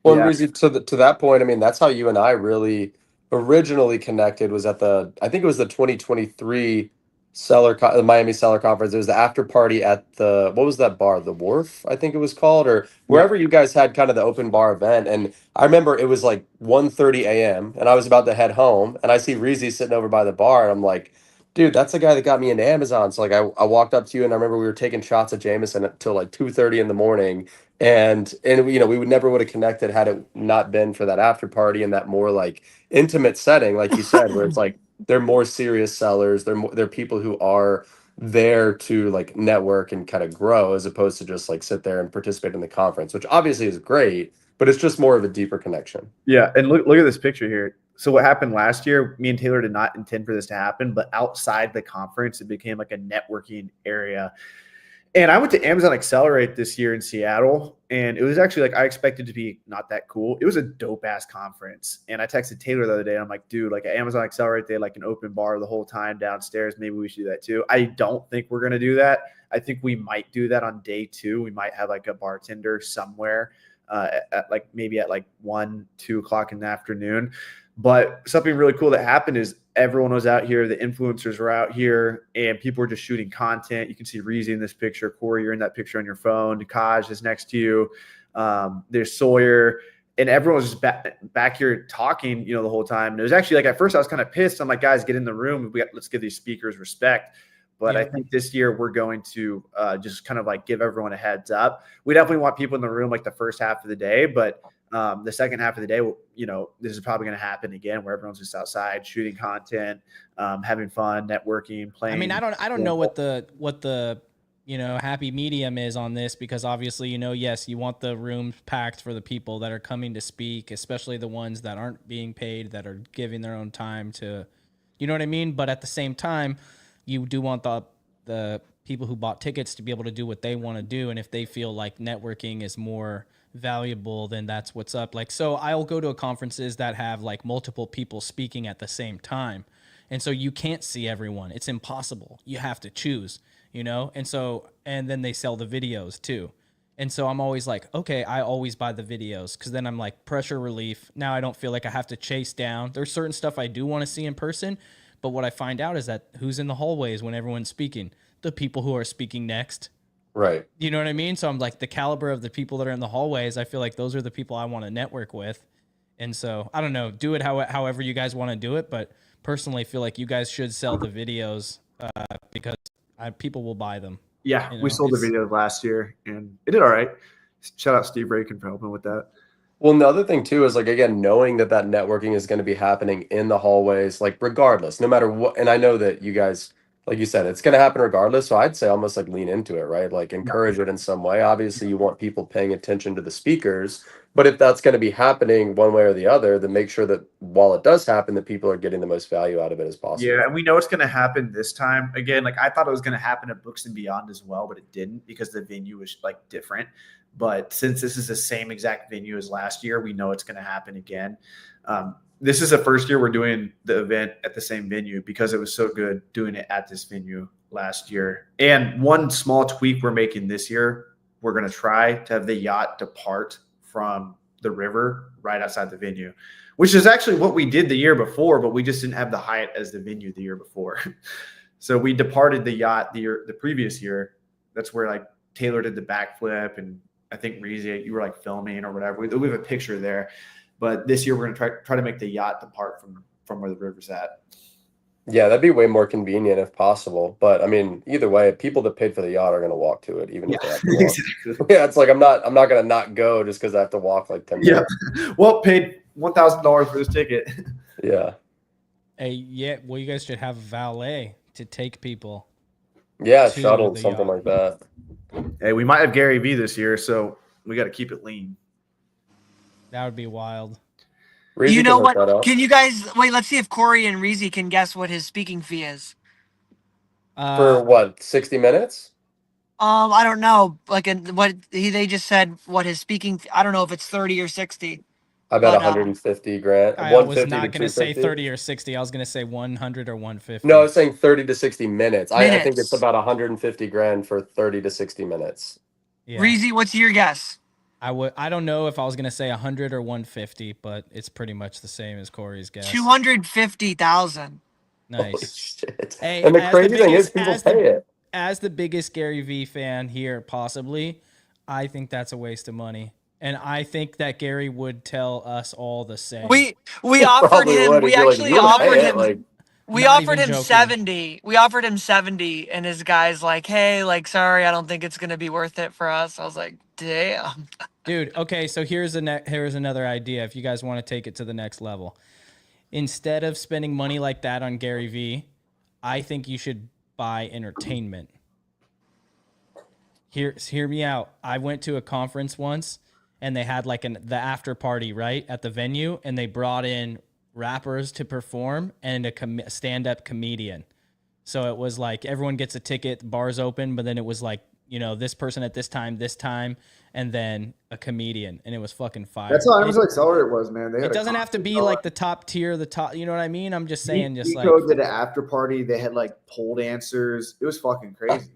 Speaker 2: Well, and
Speaker 1: Yeah.
Speaker 2: Rizzy, to that point, I mean, that's how you and I really originally connected was at I think it was the 2023 the Miami Seller Conference. It was the after party at what was that bar? The Wharf, I think it was called, or
Speaker 1: Yeah.
Speaker 2: wherever you guys had kind of the open bar event. And I remember it was like 1:30 a.m. and I was about to head home, and I see Rizzy sitting over by the bar, and I'm like, dude, that's the guy that got me into Amazon. So like I walked up to you, and I remember we were taking shots at Jameson until like 2:30 in the morning. And you know, we would have connected had it not been for that after party and that more like intimate setting, like you said, where it's like they're more serious sellers. They're people who are there to like network and kind of grow as opposed to just like sit there and participate in the conference, which obviously is great, but it's just more of a deeper connection.
Speaker 1: Yeah, and look at this picture here. So what happened last year, me and Taylor did not intend for this to happen, but outside the conference, it became like a networking area. And I went to Amazon Accelerate this year in Seattle, and it was actually like I expected to be not that cool. It was a dope ass conference. And I texted Taylor the other day. I'm like, dude, like at Amazon Accelerate, they had like an open bar the whole time downstairs. Maybe we should do that too. I don't think we're gonna do that. I think we might do that on day 2. We might have like a bartender somewhere at like maybe at like 1, 2 o'clock in the afternoon. But something really cool that happened is everyone was out here. The influencers were out here, and people were just shooting content. You can see Reezy in this picture. Corey, you're in that picture on your phone. Kaj is next to you. There's Sawyer, and everyone was just back here talking, you know, the whole time. And it was actually like at first I was kind of pissed. I'm like, guys, get in the room. Let's give these speakers respect. But I think this year we're going to just kind of like give everyone a heads up. We definitely want people in the room like the first half of the day, but the second half of the day, you know, this is probably going to happen again where everyone's just outside shooting content, having fun, networking, playing.
Speaker 4: I mean, I don't know what the you know, happy medium is on this, because obviously, you know, yes, you want the rooms packed for the people that are coming to speak, especially the ones that aren't being paid, that are giving their own time to, you know what I mean? But at the same time, you do want the people who bought tickets to be able to do what they want to do. And if they feel like networking is more valuable, then that's what's up. Like, so I'll go to conferences that have like multiple people speaking at the same time. And so you can't see everyone. It's impossible. You have to choose, you know? And so, and then they sell the videos too. And so I'm always like, okay, I always buy the videos, because then I'm like pressure relief. Now I don't feel like I have to chase down. There's certain stuff I do want to see in person, but what I find out is that who's in the hallways when everyone's speaking? The people who are speaking next
Speaker 2: Right.
Speaker 4: You know what I mean? So I'm like, the caliber of the people that are in the hallways, I feel like those are the people I want to network with. And so I don't know, do it however you guys want to do it. But personally, feel like you guys should sell the videos because people will buy them.
Speaker 1: Yeah,
Speaker 4: You
Speaker 1: we
Speaker 4: know,
Speaker 1: sold the videos last year, and it did all right. Shout out Steve Rakin for helping with that.
Speaker 2: Well, and the other thing too is like again, knowing that that networking is going to be happening in the hallways, like regardless, no matter what. And I know that you guys, like you said, it's going to happen regardless. So I'd say almost like lean into it, right? Like encourage it in some way. Obviously, you want people paying attention to the speakers, but if that's going to be happening one way or the other, then make sure that while it does happen, that people are getting the most value out of it as possible.
Speaker 1: Yeah, and we know it's going to happen this time. Again, like I thought it was going to happen at Books and Beyond as well, but it didn't because the venue was like different. But since this is the same exact venue as last year, we know it's going to happen again. This is the first year we're doing the event at the same venue because it was so good doing it at this venue last year. And one small tweak we're making this year, we're going to try to have the yacht depart from the river right outside the venue, which is actually what we did the year before, but we just didn't have the Hyatt as the venue the year before. So we departed the yacht the previous year. That's where like Taylor did the backflip, and I think Reezy, you were like filming or whatever. We have a picture there, but this year we're going to try to make the yacht depart from where the river's at.
Speaker 2: Yeah, that'd be way more convenient if possible. But I mean, either way, people that paid for the yacht are going to walk to it, even if they have to walk.
Speaker 1: Exactly.
Speaker 2: Yeah, it's like I'm not going to not go just because I have to walk like 10 minutes.
Speaker 1: Yeah. Well, paid $1,000 for this ticket.
Speaker 2: Yeah.
Speaker 4: Hey, yeah. Well, you guys should have a valet to take people.
Speaker 2: Yeah,
Speaker 4: to
Speaker 2: shuttle,
Speaker 4: the
Speaker 2: something
Speaker 4: yacht.
Speaker 2: like that.
Speaker 1: Hey, we might have Gary Vee this year, so we got to keep it lean.
Speaker 4: That would be wild.
Speaker 2: Reezy
Speaker 3: You
Speaker 2: can
Speaker 3: know
Speaker 2: hook that
Speaker 3: what?
Speaker 2: up.
Speaker 3: Can you guys wait? Let's see if Corey and Reezy can guess what his speaking fee is.
Speaker 2: For what, 60 minutes?
Speaker 3: I don't know. Like they just said what his speaking. I don't know if it's 30 or 60.
Speaker 2: I bet
Speaker 3: But,
Speaker 2: 150 grand.
Speaker 4: I was
Speaker 2: 150
Speaker 4: not
Speaker 2: to
Speaker 4: going to say
Speaker 2: 250.
Speaker 4: 30 or 60. I was going to say 100 or 150.
Speaker 2: No, I was saying 30 to 60 minutes. I think it's
Speaker 3: Minutes.
Speaker 2: about 150 grand for 30 to 60 minutes.
Speaker 4: Yeah.
Speaker 3: Reezy, what's your guess?
Speaker 4: I don't know if I was going to say 100 or 150, but it's pretty much the same as Corey's guess.
Speaker 3: 250,000.
Speaker 2: Holy
Speaker 4: Nice.
Speaker 2: shit.
Speaker 4: Hey,
Speaker 2: And the
Speaker 4: as
Speaker 2: crazy
Speaker 4: the
Speaker 2: thing is
Speaker 4: biggest-
Speaker 2: people
Speaker 4: as the-
Speaker 2: pay it.
Speaker 4: As the biggest Gary Vee fan here, possibly, I think that's a waste of money. And I think that Gary would tell us all the same.
Speaker 3: We offered
Speaker 2: Probably
Speaker 3: him.
Speaker 2: would.
Speaker 3: We
Speaker 2: He'd be like,
Speaker 3: actually
Speaker 2: "You wanna
Speaker 3: offered
Speaker 2: pay it?"
Speaker 3: him.
Speaker 2: Like,
Speaker 3: We
Speaker 4: Not
Speaker 3: offered
Speaker 4: even
Speaker 3: him
Speaker 4: joking.
Speaker 3: 70. We offered him 70, and his guy's like, "Hey, like, sorry, I don't think it's gonna be worth it for us." I was like, "Damn."
Speaker 4: Dude, okay, so here's another idea if you guys want to take it to the next level. Instead of spending money like that on Gary Vee, I think you should buy entertainment. Hear me out. I went to a conference once and they had like the after party, right, at the venue, and they brought in rappers to perform and a stand-up comedian. So it was like everyone gets a ticket, the bar's open, but then it was like, you know, this person at this time, and then a comedian, and it was fucking fire.
Speaker 1: That's how Amazon Accelerator was, man.
Speaker 4: It doesn't have to be like the top tier, you know what I mean? I'm just saying, just like.
Speaker 1: Nico did an after party. They had like pole dancers. It was fucking crazy.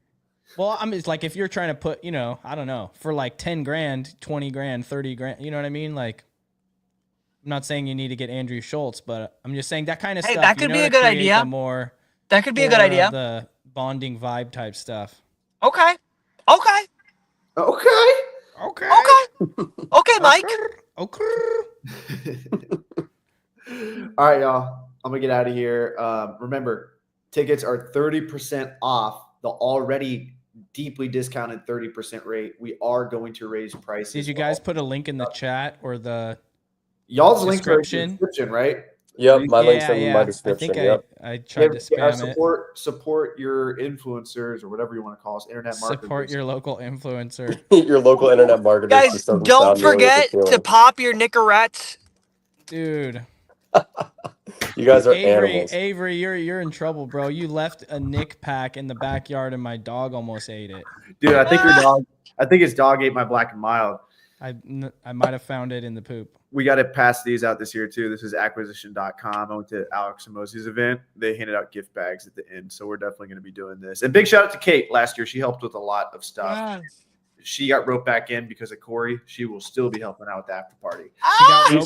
Speaker 4: Well, I mean, it's like if you're trying to put, you know, I don't know, for like 10 grand, 20 grand, 30 grand, you know what I mean? Like, I'm not saying you need to get Andrew Schultz, but I'm just saying that kind of
Speaker 3: Hey,
Speaker 4: stuff.
Speaker 3: that could be a good idea. That could be a good idea.
Speaker 4: The bonding vibe type stuff.
Speaker 3: Okay.
Speaker 1: Okay.
Speaker 4: Okay.
Speaker 3: Okay, Mike.
Speaker 4: Okay.
Speaker 1: All right, y'all. I'm gonna get out of here. Remember, tickets are 30% off the already deeply discounted 30% rate. We are going to raise prices.
Speaker 4: Did you guys put a link in the chat or the
Speaker 1: y'all's links are in the
Speaker 4: description?
Speaker 1: description, right?
Speaker 2: Yep, my link's in my description.
Speaker 4: I think
Speaker 2: Yep.
Speaker 4: I tried to spam it.
Speaker 1: Support your influencers or whatever you want to call us, internet marketers.
Speaker 4: Support your local influencer.
Speaker 2: Your local internet marketer.
Speaker 3: Guys,
Speaker 2: just doesn't
Speaker 3: don't
Speaker 2: sound nearly as
Speaker 3: forget to
Speaker 2: appealing.
Speaker 3: pop your Nicorettes.
Speaker 4: Dude.
Speaker 2: You guys are animals.
Speaker 4: Avery, you're in trouble, bro. You left a Nick pack in the backyard and my dog almost ate it.
Speaker 1: Dude, I think his dog ate my Black and Mild.
Speaker 4: I might have found it in the poop.
Speaker 1: We got to pass these out this year too. This is acquisition.com. I went to Alex and Mosey's event. They handed out gift bags at the end. So we're definitely going to be doing this. And big shout out to Kate last year. She helped with a lot of stuff.
Speaker 3: Yes.
Speaker 1: She got roped back in because of Corey. She will still be helping out with the after party.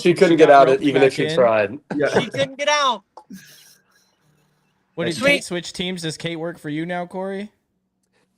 Speaker 2: She couldn't get out it even if she tried.
Speaker 1: Yeah.
Speaker 3: She couldn't get out.
Speaker 4: What did
Speaker 3: Sweet.
Speaker 4: Kate switch teams? Does Kate work for you now, Corey?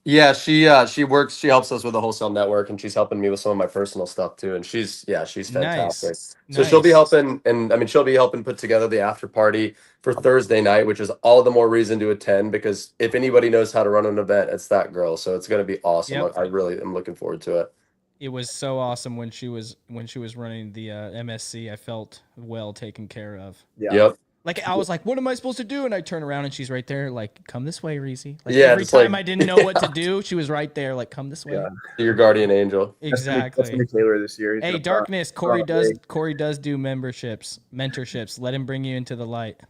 Speaker 2: Yeah, she helps us with the wholesale network, and she's helping me with some of my personal stuff too. And she's fantastic.
Speaker 4: Nice.
Speaker 2: So she'll be
Speaker 4: Nice.
Speaker 2: helping, and I mean she'll be helping put together the after party for Thursday night, which is all the more reason to attend, because if anybody knows how to run an event, it's that girl. So it's gonna be awesome.
Speaker 4: Yep.
Speaker 2: I really am looking forward to it.
Speaker 4: It was so awesome when she was running the MSC. I felt well taken care of.
Speaker 1: Yeah.
Speaker 2: Yep.
Speaker 4: Like I was like, what am I supposed to do? And I turn around and she's right there, like, come this way, Reese. Like
Speaker 2: Yeah,
Speaker 4: every
Speaker 2: just
Speaker 4: time
Speaker 2: like-
Speaker 4: I didn't know what to do, she was right there, like, come this way.
Speaker 1: Yeah.
Speaker 2: Your guardian angel.
Speaker 4: Exactly.
Speaker 1: That's gonna be Taylor this year. He's
Speaker 4: Hey,
Speaker 1: gonna
Speaker 4: Darkness,
Speaker 1: put on a big-
Speaker 4: Corey does do mentorships. Let him bring you into the light.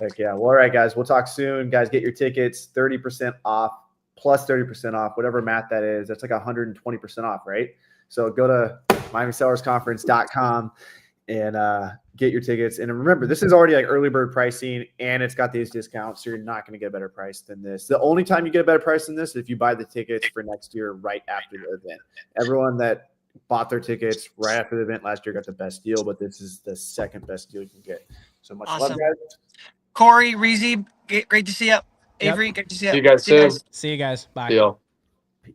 Speaker 1: Heck yeah. Well, all right, guys. We'll talk soon. Guys, get your tickets, 30% off, plus 30% off, whatever math that is. That's like 120% off, right? So go to MiamiSellersConference.com and get your tickets. And remember, this is already like early bird pricing, and it's got these discounts, so you're not going to get a better price than this. The only time you get a better price than this is if you buy the tickets for next year right after the event. Everyone that bought their tickets right after the event last year got the best deal, but this is the second best deal you can get. So much love,
Speaker 3: Awesome.
Speaker 1: guys.
Speaker 3: Corey, Reezy, great to see you.
Speaker 4: Yep.
Speaker 3: Avery, great to see you.
Speaker 2: See you guys soon.
Speaker 4: See you guys. Bye.
Speaker 2: See y'all.
Speaker 1: Peace.